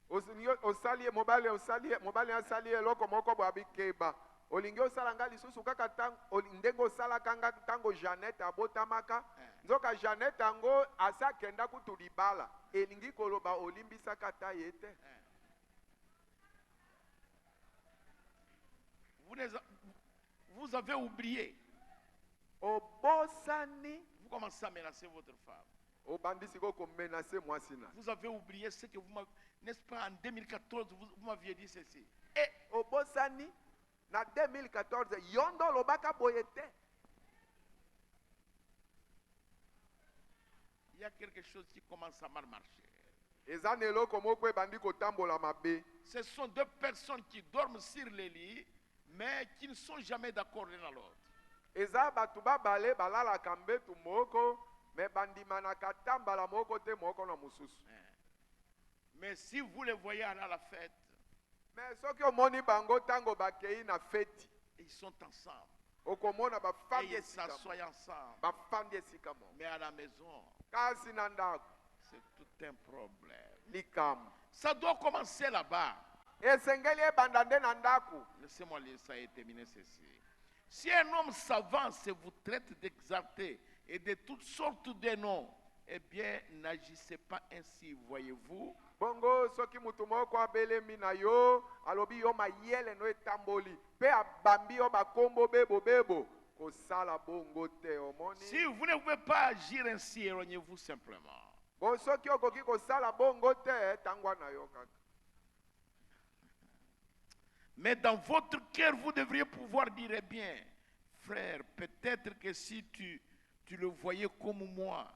osali mobali asali eloko moko boya bikeba olingi osala nga lisusu kaka ndenge osalaka nga ntango Jeannette abotamaka nzoka Jeannette yango asa akenda kutu libala elingi koloba olimbisaka ta ye te. Vous avez oublié. Obosani. Vous commencez à menacer votre femme. Vous avez oublié ce que vous m'avez... N'est-ce pas, en 2014, vous m'aviez dit ceci. Et Obosani, en 2014, yondo lobaka boyete. Il y a quelque chose qui commence à mal marcher. Ce sont deux personnes qui dorment sur les lits, mais qui ne sont jamais d'accord l'un à l'autre. Eza batu babale balala kambetu moko me bandimana katambala moko te moko na mususu. Mais si vous les voyez aller à la fête, mais soki omoni bango tango bakei na fête, ils sont ensemble. Okomona ba et ils s'assoient ensemble. Ba fandi esika mo. Mais à la maison, kasi na ndako, c'est tout un problème. Likam. Ça doit commencer là-bas. Esengeli ebandande na ndako. Laissez-moi lire ça et terminer ceci. Si un homme s'avance et vous traite d'exalté et de toutes sortes de noms, eh bien, n'agissez pas ainsi, voyez-vous. Bongo soki mutu moko abelemi na yo alobi yo mayele no etamboli pe abambi yo bakombo bebo kosala bongo te omoni. Si vous ne pouvez pas agir ainsi, éloignez-vous simplement. Bon soki okoki kosala bongo te tangwa na yo kaka. Mais dans votre cœur, vous devriez pouvoir dire, eh bien, frère, peut-être que si tu le voyais comme moi,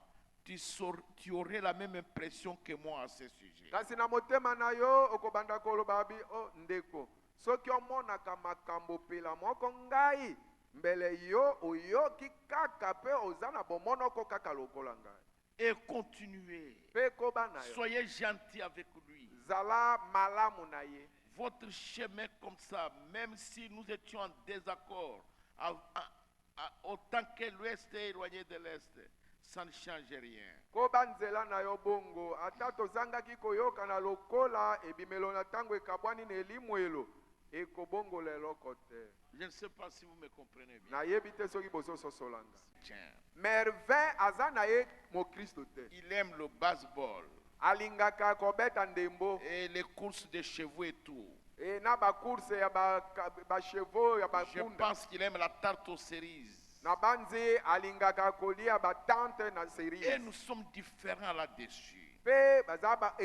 tu aurais la même impression que moi à ce sujet. Kasi na motema na yo okobanda koloba bi o ndeko soki omonaka makambo pela moko ngai mbele yo oyoki kaka pe ozana bomonoko kaka lokola ngai. Et continuez. Soyez gentil avec lui. Zala malamu na ye. Votre chemin comme ça, même si nous étions en désaccord, autant que l'Ouest est éloigné de l'Est, ça ne change rien. Kobanzela na yo bongo, ata tozangaki koyoka na lokola ebimelo na tango ekabwani na elimwelo ekobongo lelo kote. Je ne sais pas si vous me comprenez bien. Na yebite soki boso sosolanga. Tiens. Merveille azana ye mo Kristo te. Il aime le baseball. Alingaka kobeta ndembo. Et les courses de chevaux et tout. Et na ba course ya ba chevaux ya ba Je pense qu'il aime la tarte aux cerises. Na banzi alingaka kolia ba tante na cerise. Et nous sommes différents là-dessus. Pe bazaba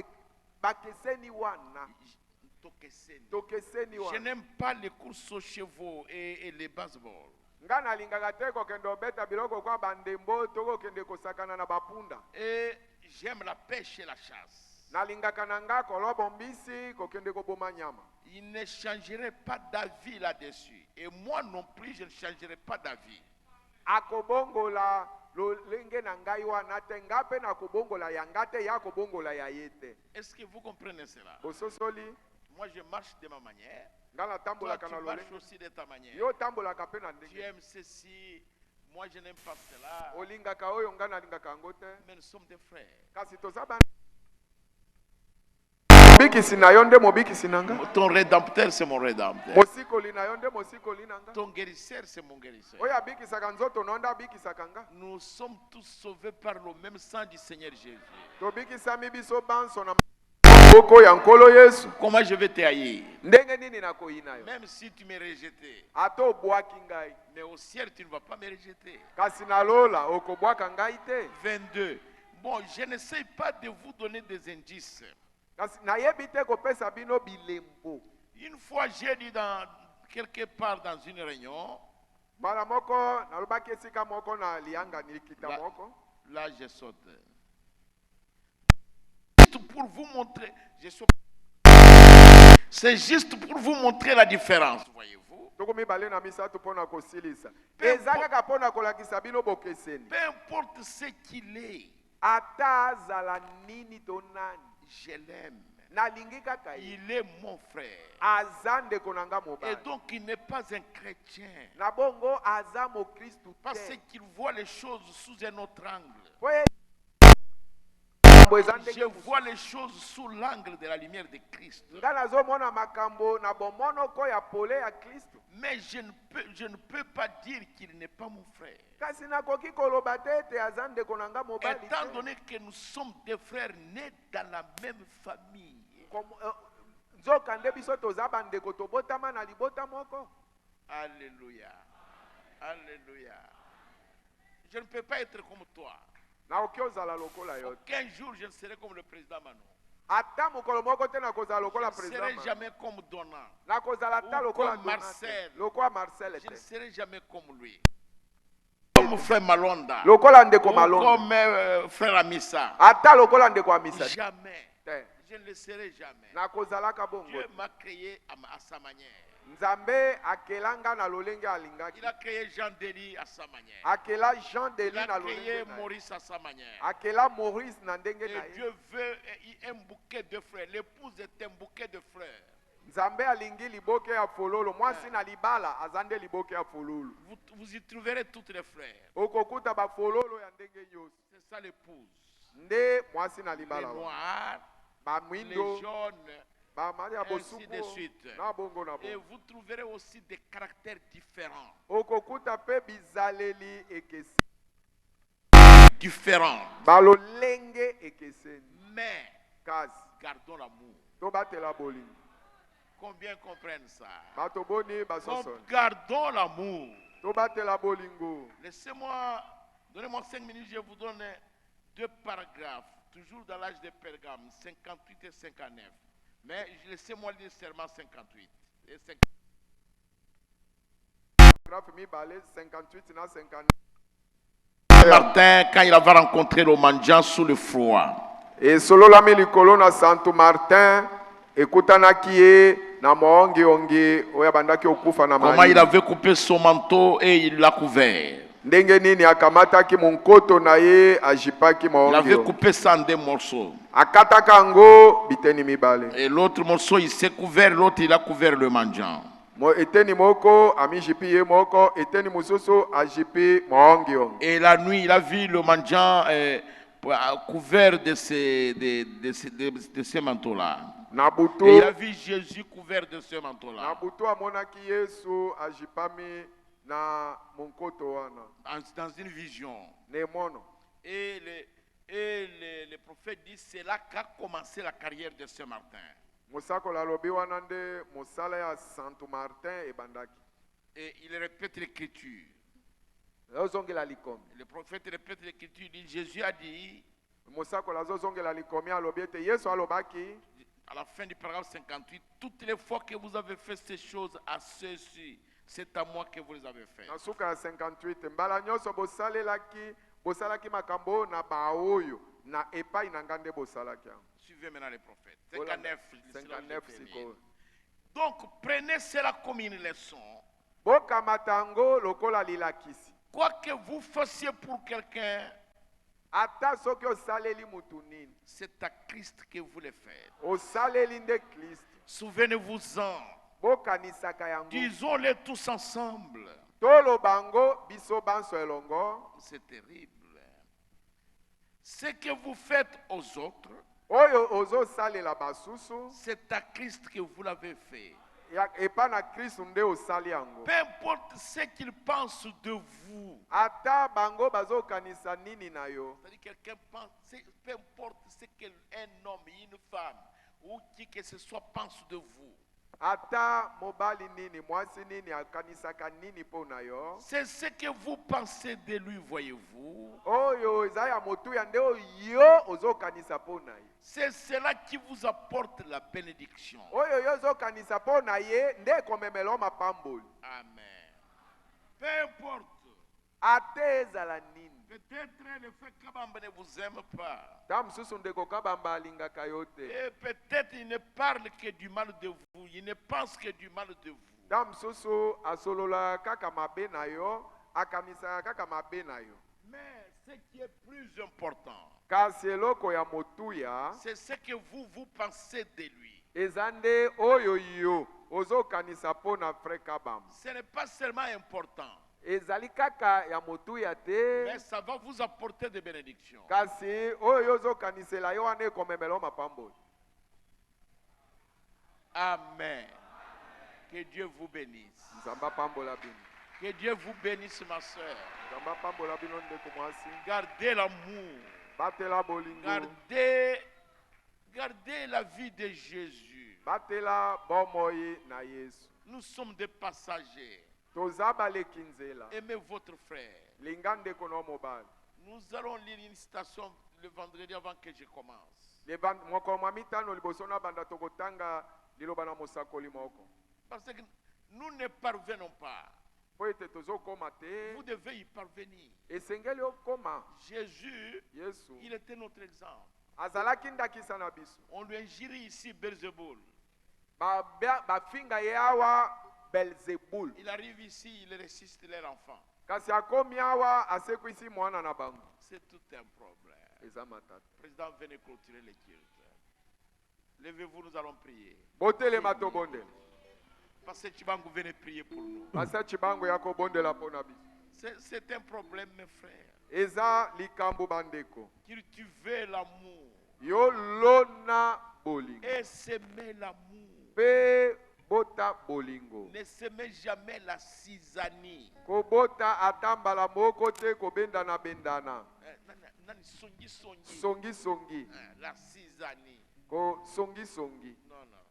bakeseni wana. Je n'aime pas les courses aux chevaux et les baseball. Ngana alingaka te ko kendo beta biloko kwa bandembo toko kende kosakana na bapunda. Et j'aime la pêche et la chasse. Nalingaka nanga kolobo mbisi ko kende ko boma nyama. Il ne changerait pas d'avis là-dessus. Et moi non plus, je ne changerai pas d'avis. Akobongola lolenge na ngai wana te ngape na kobongola yangate ya kobongola ya yete. Est-ce que vous comprenez cela? Bososoli. Moi je marche de ma manière. Ngana tambola kana lolenge. Tu marches aussi de ta manière. Yo tambola kape na ndenge. Tu aimes ceci, moi je n'aime pas cela. Olingaka oyo ngana lingaka ngote. Mais nous sommes des frères. Kasi tozaba mobikisi na yo nde mobikisi nanga. Ton rédempteur c'est mon rédempteur. Mosikoli na yo nde mosikoli nanga. Ton guérisseur c'est mon guérisseur. Oya bikisaka nzoto nonda bikisaka nga. Nous sommes tous sauvés par le même sang du Seigneur Jésus. Tobikisami biso banso na maboko ya nkolo Yesu. Comment je vais te haïr? Ndenge nini nakoyina yo? Même si tu me rejetais. Ato obwaki ngai. Mais au ciel tu ne vas pas me rejeter. Kasi na lola okobwaka ngai te. 22. Bon, je n'essaie pas de vous donner des indices. Une fois, j'ai dit quelque part dans une réunion, là je saute. Pour vous montrer, c'est juste pour vous montrer la différence, voyez-vous. Peu importe ce qu'il est, je l'aime. Il est mon frère. Et donc il n'est pas un chrétien. Parce qu'il voit les choses sous un autre angle. makambo eza ndenge Je mosusu. vois les choses sous l'angle de la lumière de Christ. Nga nazomona makambo na bomonoko ya pole ya Kristo. Mais je ne peux pas dire qu'il n'est pas mon frère. Kasi nakoki koloba te ete aza ndeko na nga mobali Étant te. donné que nous sommes des frères nés dans la même famille. Nzoka nde biso toza bandeko tobotama na libota moko. Alléluia. Alléluia. Je ne peux pas être comme toi. Naoki ozala lokola yo. Aucun jour je ne serai comme le président Manon. Ata mokolo moko te nakozala lokola Je ne président. serai jamais comme Donna. Nakozala ta Ou lokola comme Donat Marcel. te. Lokola Marcel Je ne te. serai jamais comme lui. Comme frère Malonda. Lokola ndeko Ou Malonda. comme frère Amissa. Ata lokola ndeko Amisa. Jamais. Te. Je ne le serai jamais. Nakozalaka bongo. Dieu m'a créé à sa manière. Nzambe akelanga na lolenge alingaki. Il a créé Jean Denis à sa manière. Akela Jean Il Delis a na créé lolenge na ye. Maurice à sa manière. Akela Maurice na ndenge Et na ye. Dieu veut un bouquet de frères. L'épouse est un bouquet de frères. Nzambe alingi liboke ya fololo. Mwasi na libala azande liboke ya fololo. Vous y trouverez toutes les frères. Okokuta ba fololo ya ndenge nyonso. C'est ça l'épouse. Nde mwasi na Les libala. noirs, Ba les mwindo, jaunes, ba mali ya ainsi de bosuku. suite. Na bongo na Et bongo. vous trouverez aussi des caractères différents. Okokuta pe bizaleli ekesi. Différents. Balolenge ekeseni. Mais Kasi. gardons l'amour. Tobatela bolingo. Combien comprennent ça? Bato boni basosoni. Gardons l'amour. Tobatela bolingo. Laissez-moi, donnez-moi 5 minutes, je vous donne 2 paragraphes, toujours dans l'âge de Pergame, 58 et 59. Mais laissez-moi lire seulement 58. Et 50. Graphe mibale 58 na 59. Martin, quand il avait rencontré le mendiant sous le froid, Et sololami likolo na Santo Martin ekutanaki ye na moongi oyo abandaki okufa na comment il malili. avait coupé son manteau et il l'a couvert. Ndenge nini akamataki monkoto na ye ajipaki Il avait moongi. coupé ça en 2 morceaux. Akataka yango biteni mibale. Et l'autre morceau, il s'est couvert, l'autre, il a couvert le mendiant. Eteni moko amijipi ye moko, eteni mosusu ajipi moongi. Et la nuit, il a vu le mendiant couvert de ces manteaux-là. Na butu, Et il a vu Jésus couvert de ce na manteau-là. butu amonaki Yesu ajipami na monkoto wana. Dans une vision. Nemono. Et le prophète dit, c'est là qu'a commencé la carrière de Saint Martin. Mosako la lobi wana nde mosala ya Santo Martin ebandaki. Et il répète l'écriture. Ozongela likomi. Le prophète répète l'écriture, il dit, Jésus a dit, Mosako la zozongela likomi alobi ete Yesu alobaki à la fin du paragraphe 58, toutes les fois que vous avez fait ces choses à ceux-ci, c'est à moi que vous les avez fait. na suka ya 58 mbala nyonso bosalaki makambo na baoyo na epai na nga nde bosalaki yango. Suivez maintenant les prophètes. 59, 59 sikoyo. Donc, prenez cela comme une leçon. Bokamata yango lokola lilakisi. Quoi que vous fassiez pour quelqu'un, Ata soki osaleli mutu nini, c'est à Christ que vous le faites. osaleli nde Kristo. Souvenez-vous-en. Bokanisaka yango. Disons-les tous ensemble. Toloba yango biso banso elongo. C'est terrible. Ce que vous faites aux autres, Oyo ozosalela basusu, c'est à Christ que vous l'avez fait. epa na Kristo nde osali yango. Peu importe ce qu'ils pensent de vous. Ata bango bazokanisa nini na yo. C'est-à-dire quelqu'un pense, peu importe ce qu'un homme, une femme, ou qui que ce soit pense de vous. Ata mobali nini, mwasi nini akanisaka nini po na yo. C'est ce que vous pensez de lui, voyez-vous. Oyo eza ya motu ya nde yo ozokanisa po na ye. C'est cela qui vous apporte la bénédiction. Oyo yo ozokanisa po na ye nde komemela mapamboli. Amen. Peu importe. Ate ezala nini. Peut-être le frère Kabamba ne vous aime pas. Ta mosusu ndeko kabamba alingaka yo te. Et peut-être il ne parle que du mal de vous. Il ne pense que du mal de vous. Ta mosusu asolola kaka mabe na yo, akanisaka kaka mabe na yo. Mais ce qui est plus important, Kasi eloko ya motuya, c'est ce que vous pensez de lui. eza nde oyo yo ozokanisa po na frère kabamba. Ce n'est pas seulement important. ezali kaka ya motuya te, mais ça va vous apporter des bénédictions. kasi oyo ozokanisela yo wana ekomemela mapamboli. Amen. Que Dieu vous bénisse. Nzamba pambola bino. Que Dieu vous bénisse, ma soeur. Nzamba pambola bino ndeko mwasi. Gardez l'amour. Batela bolingo. Gardez la vie de Jésus. Batela bomoi na Yesu. Nous sommes des passagers. Tozaba lekinzela. Aimez votre frère. Lingande kono mobile. Nous allons lire une citation le vendredi avant que je commence. Moko mamitano liboso na banda tokotanga liloba na mosakoli moko. Parce que nous ne parvenons pas. Po ete tozokoma te. Vous devez y parvenir. Esengeli okoma. Jésus, Yesu. il était notre exemple. Azalaki ndakisa na biso. On lui injurie ici Beelzeboul. Bafinga yawa Belzebul. Il arrive ici, il ressuscite leur enfant. Kasi akomi awa asekwisi mwana na bango. C'est tout un problème. Eza matata. Président, venez clôturer les cultes. Levez-vous, nous allons prier. Botele matobonde. Pasteur Chibangu, venez prier pour nous. Pasteur Chibangu yako bonde la pona biso. C'est un problème, mes frères. Eza likambo bandeko. Cultivez l'amour. Yo lona bolingo. Et semez l'amour. Pe bota bolingo. Ne semez jamais la cisanie. Ko bota atambala moko te ko bendana bendana. Songi songi. La cisanie. Ko songi songi. Non, non.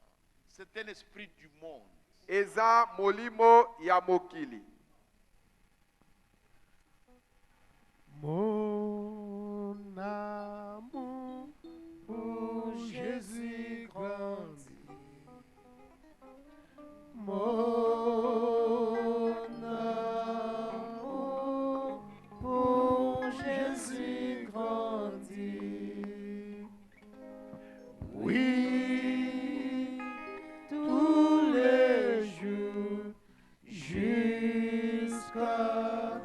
C'est un esprit du monde. Eza molimo ya mokili. Mon amour pour Jésus grandit. Mon amour pour Jésus grandit. Oui, tous les jours jusqu'à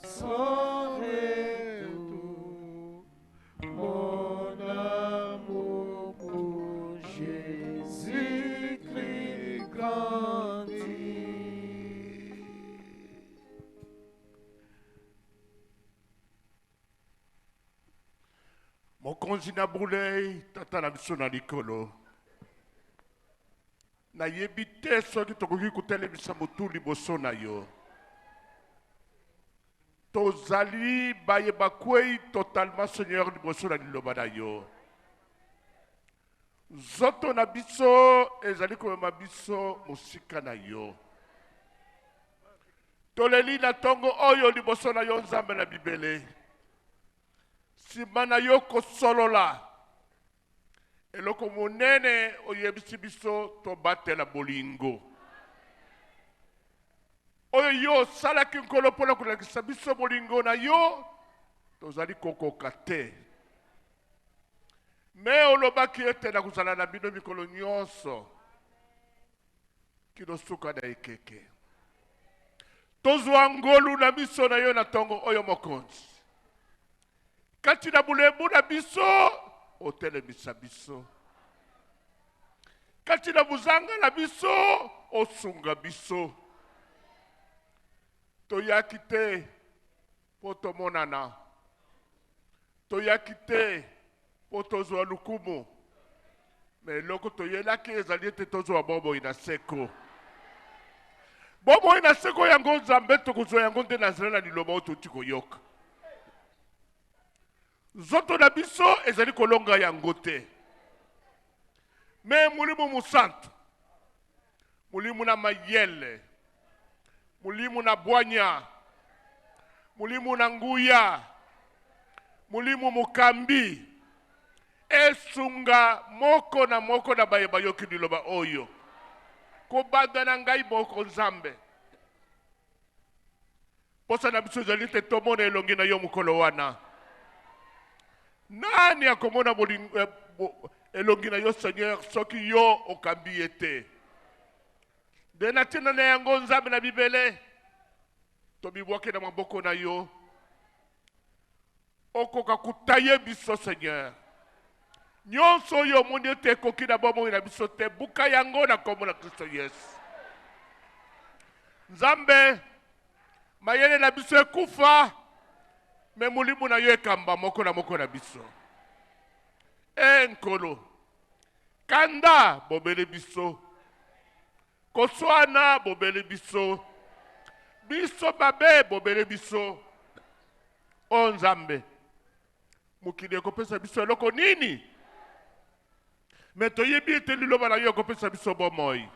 son retour. Mon amour pour Jésus-Christ grandit. Mokonzi na boulei tata na biso na likolo nayebi te soki tokoki kotelemisa motu liboso na yo tozali bayeba kwei totalement seigneur liboso na liloba na yo nzoto na biso ezali komema biso mosika na yo toleli na ntongo oyo liboso na yo nzambe na bibele nsima na yo kosolola eloko monene oyebisi biso tobatela bolingo oyo yo osalaki nkolo mpona kolakisa biso bolingo na yo tozali kokoka te me olobaki ete na kozala na bino mikolo nyonso kino suka na ekeke tozwa ngolu na biso na yo na ntongo oyo mokonzi kati na bulembu na biso otelemisa biso kati na buzanga na biso osunga biso toyaki te mpo tomonana toyaki te mpo tozwa lukumu me eloko toyelaki ezali ete tozwa bomoi na seko bomoi na seko yango nzambe tokozwa yango nde na nzela na liloba oyo toti koyoka nzoto na biso ezali kolonga yango te me mulimu musantu mulimu na mayele mulimu na bwanya mulimu na nguya mulimu mukambi esunga moko na bayeba yoki liloba oyo kobanda na ngai moko nzambe posa na biso ezali te tomona elongi na yo mokolo wana nani akomona elongi na yo seigneur soki yo okambi ye te nde na ntina na yango nzambe na bibele tobibwaki na maboko na yo okoka kutaye biso seigneur nyonso oyo omoni ete ekoki na bomoi na biso te buka yango na kombo na kristo yesu nzambe mayele na biso ekufa me mulimu na yo ekamba moko na biso. Nkolo kanda bobele biso, koswana bobele biso, biso babe bobele biso. O Nzambe, mukili ekopesa biso eloko nini? Me toyebi ete liloba na yo ekopesa biso bomoi.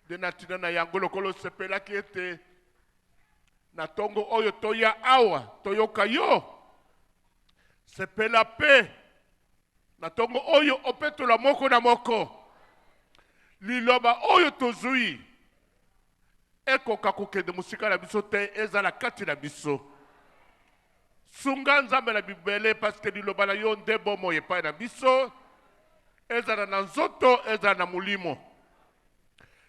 De natina na yango lokolo sepelaki ete na tongo oyo toya awa toyoka yo sepela pe na tongo oyo opetola moko na moko liloba oyo tozui ekoka kokende musika na biso te ezala kati na biso. Sunga Nzambe na Bibele paske liloba na yo nde bomoi epai na biso, ezala na nzoto ezala na mulimo.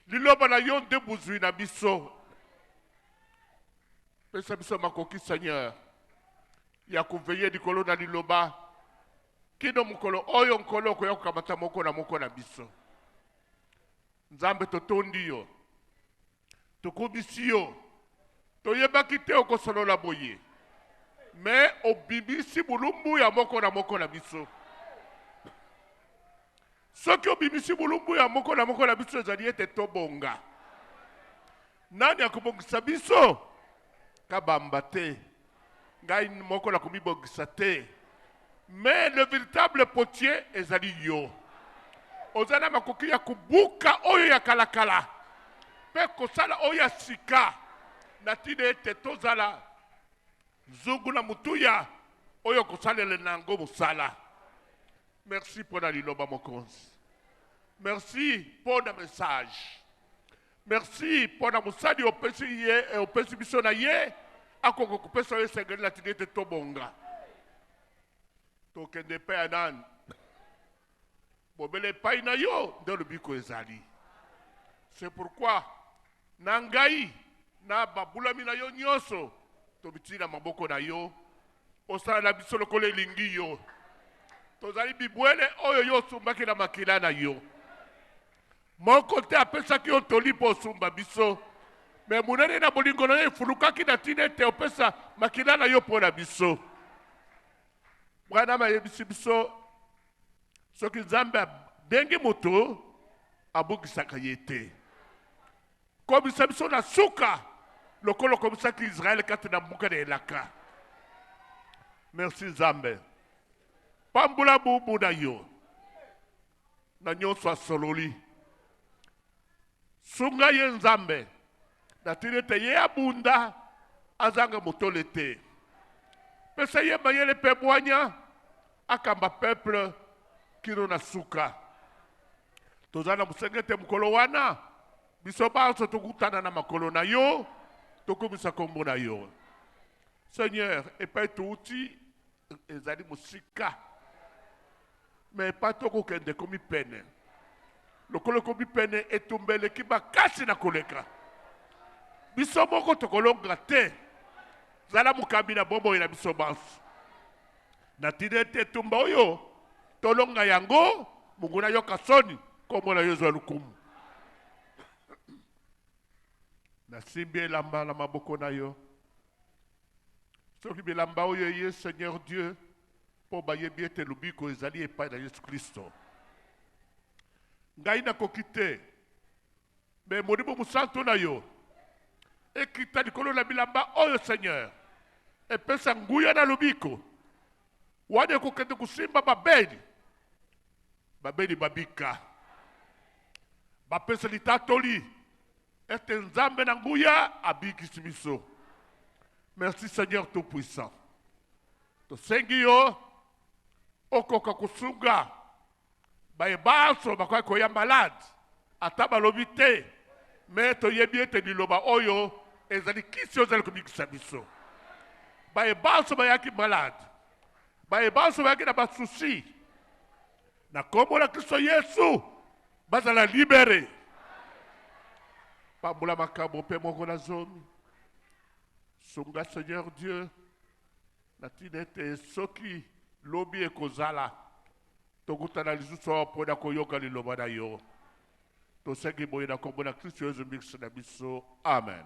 Liloba na yo nde buzui na biso. Pesa biso makoki Seigneur ya kuveye likolo na liloba kino mukolo oyo nkolo koya kukamata moko na biso. Nzambe totondi yo, tokubisi yo, toyebaki te okosolola boye, me obibisi bulumbu ya moko na biso. Soki obibisi bulumbu ya moko na biso ezali ete tobonga. Nani akobongisa biso? Kabamba te. Ngai moko na komibongisa te. Mais le véritable potier ezali yo. Ozana makoki ya kubuka oyo ya kalakala. Pe kosala oyo ya sika. Natine ete tozala zugu na mutuya oyo kosalele nango musala. Merci pour la liloba mokonzi. Merci pour le message. Merci pour la musadi opesi ye et opesi biso na ye akoko kopesa ye sengeli na tinete tobonga. Tokende pe anan. Bobele pai na yo nde lobiko ezali. C'est pourquoi nangai na babulami na yo nyoso tobitina maboko na yo osala na biso lokolo elingi yo. Tozali bibwele oyo yo sumbaki na makila na yo. Moko te apesaki yo toli po sumba biso. Me munene na bolingo na yo efulukaki na tine te opesa makila na yo po na biso. Mwana mayebisi biso soki Nzambe bengi moto abukisaka ye te. Komisa biso na suka lokolo komisaki Israel kati na mbuka na elaka. Merci Nzambe. Pambula bubu na yo na nyonso asololi. Sunga ye Nzambe na tinete ye abunda azanga motole te. Pesa ye mayele pe bwanya akamba peuple kino na suka. Tozana musengete mukolo wana biso baso tokutana na makolo na yo tokomisa kombo na yo. Seigneur, epai tuuti ezali musika mais pas toko kende komi pene. Lokolo komi pene etumbele kiba kasi na koleka. Biso moko tokolonga te. Zala mukambi na bobo ina biso bansu. Na tine te tumba oyo tolonga yango munguna yo kasoni komo na yo zwa lukumu. Na simbi elamba na maboko na yo. Soki bilamba oyo ye Seigneur Dieu po bayebi ete lubiko ezali epai na Yesu Kristo. Ngai na kokite me molimo musantu na yo ekita likolo na bilamba oyo Seigneur epesa nguya na lubiko wane kokende kusimba babeli babika bapesa litatoli ete Nzambe na nguya abikisi biso. Merci Seigneur Tout-Puissant. Tosengi yo okoka kusunga baye baso bakoy koya malade ata balobi te me toyebi ete liloba oyo ezali kisi ozali komikisa biso. Baye baso bayaki malade baye baso bayaki na basusi na kombo na Kristo Yesu bazala libere. Pambula makambo pe moko na zomi. Sunga Seigneur Dieu na tinete soki lobi ekozala tokutana lisusu pona koyoka liloba na yo. Tosengi boye na kombo na Kristo Yesu mikisa na biso. Amen.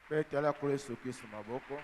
Mpe tala kolo soki su maboko.